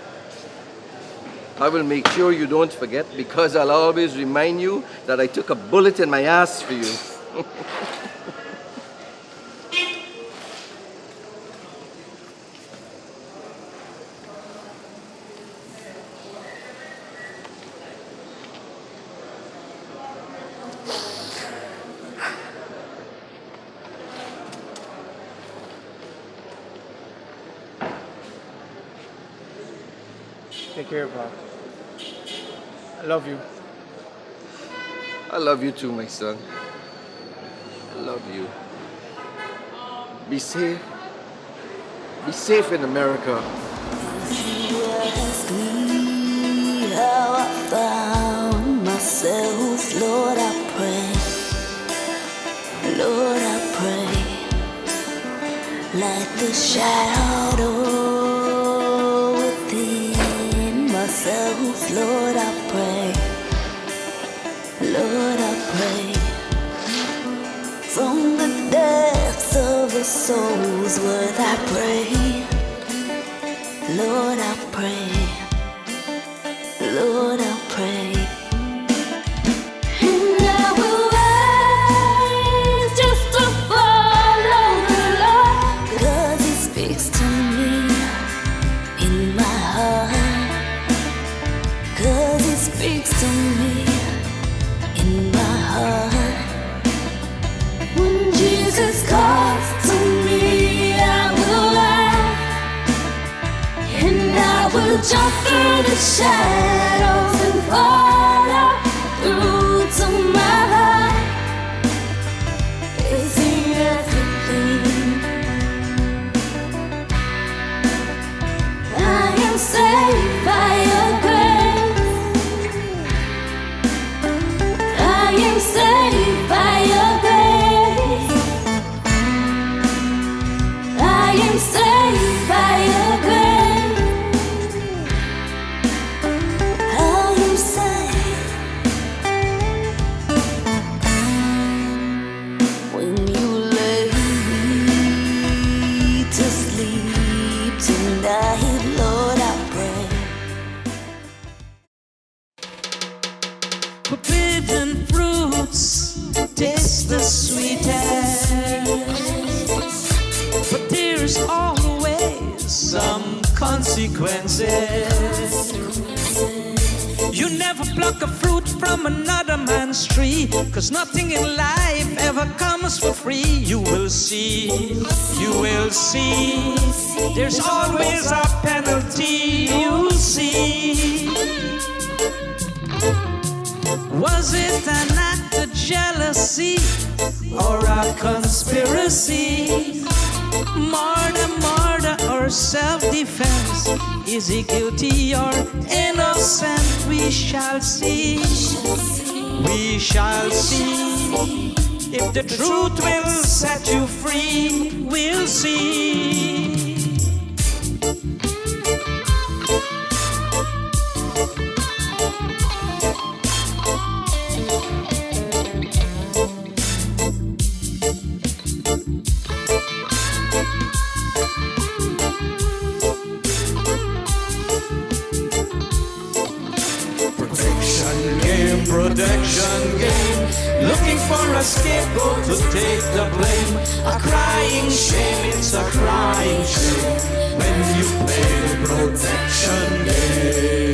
[SPEAKER 11] I will make sure you don't forget because I'll always remind you that I took a bullet in my ass for you.
[SPEAKER 3] Take care, Bob. I love you.
[SPEAKER 11] I love you too, my son. I love you. Be safe. Be safe in America.
[SPEAKER 12] Ask me how I found myself, Lord, I pray. Lord, I pray. Like the shadow within myself, Lord, I pray. Lord, I pray. From the depths of the soul's worth, I pray. Lord, I pray. Lord, I pray. And I will rise just to follow the Lord, 'cause He speaks to me in my heart. 'Cause He speaks to me in my heart. When Jesus calls to me, I will laugh, and I will jump through the shadows and follow through to my heart. Is He everything?
[SPEAKER 1] there's always some consequences. You never pluck a fruit from another man's tree, 'cause nothing in life ever comes for free. You will see, there's always a penalty, you'll see. Was it an act of jealousy or a conspiracy? Murder or self-defense? Is he guilty or innocent? We shall see. We shall see. If the truth will set you free, we'll see. Protection game, looking for a scapegoat to take the blame. A crying shame, it's a crying shame when you play the protection game.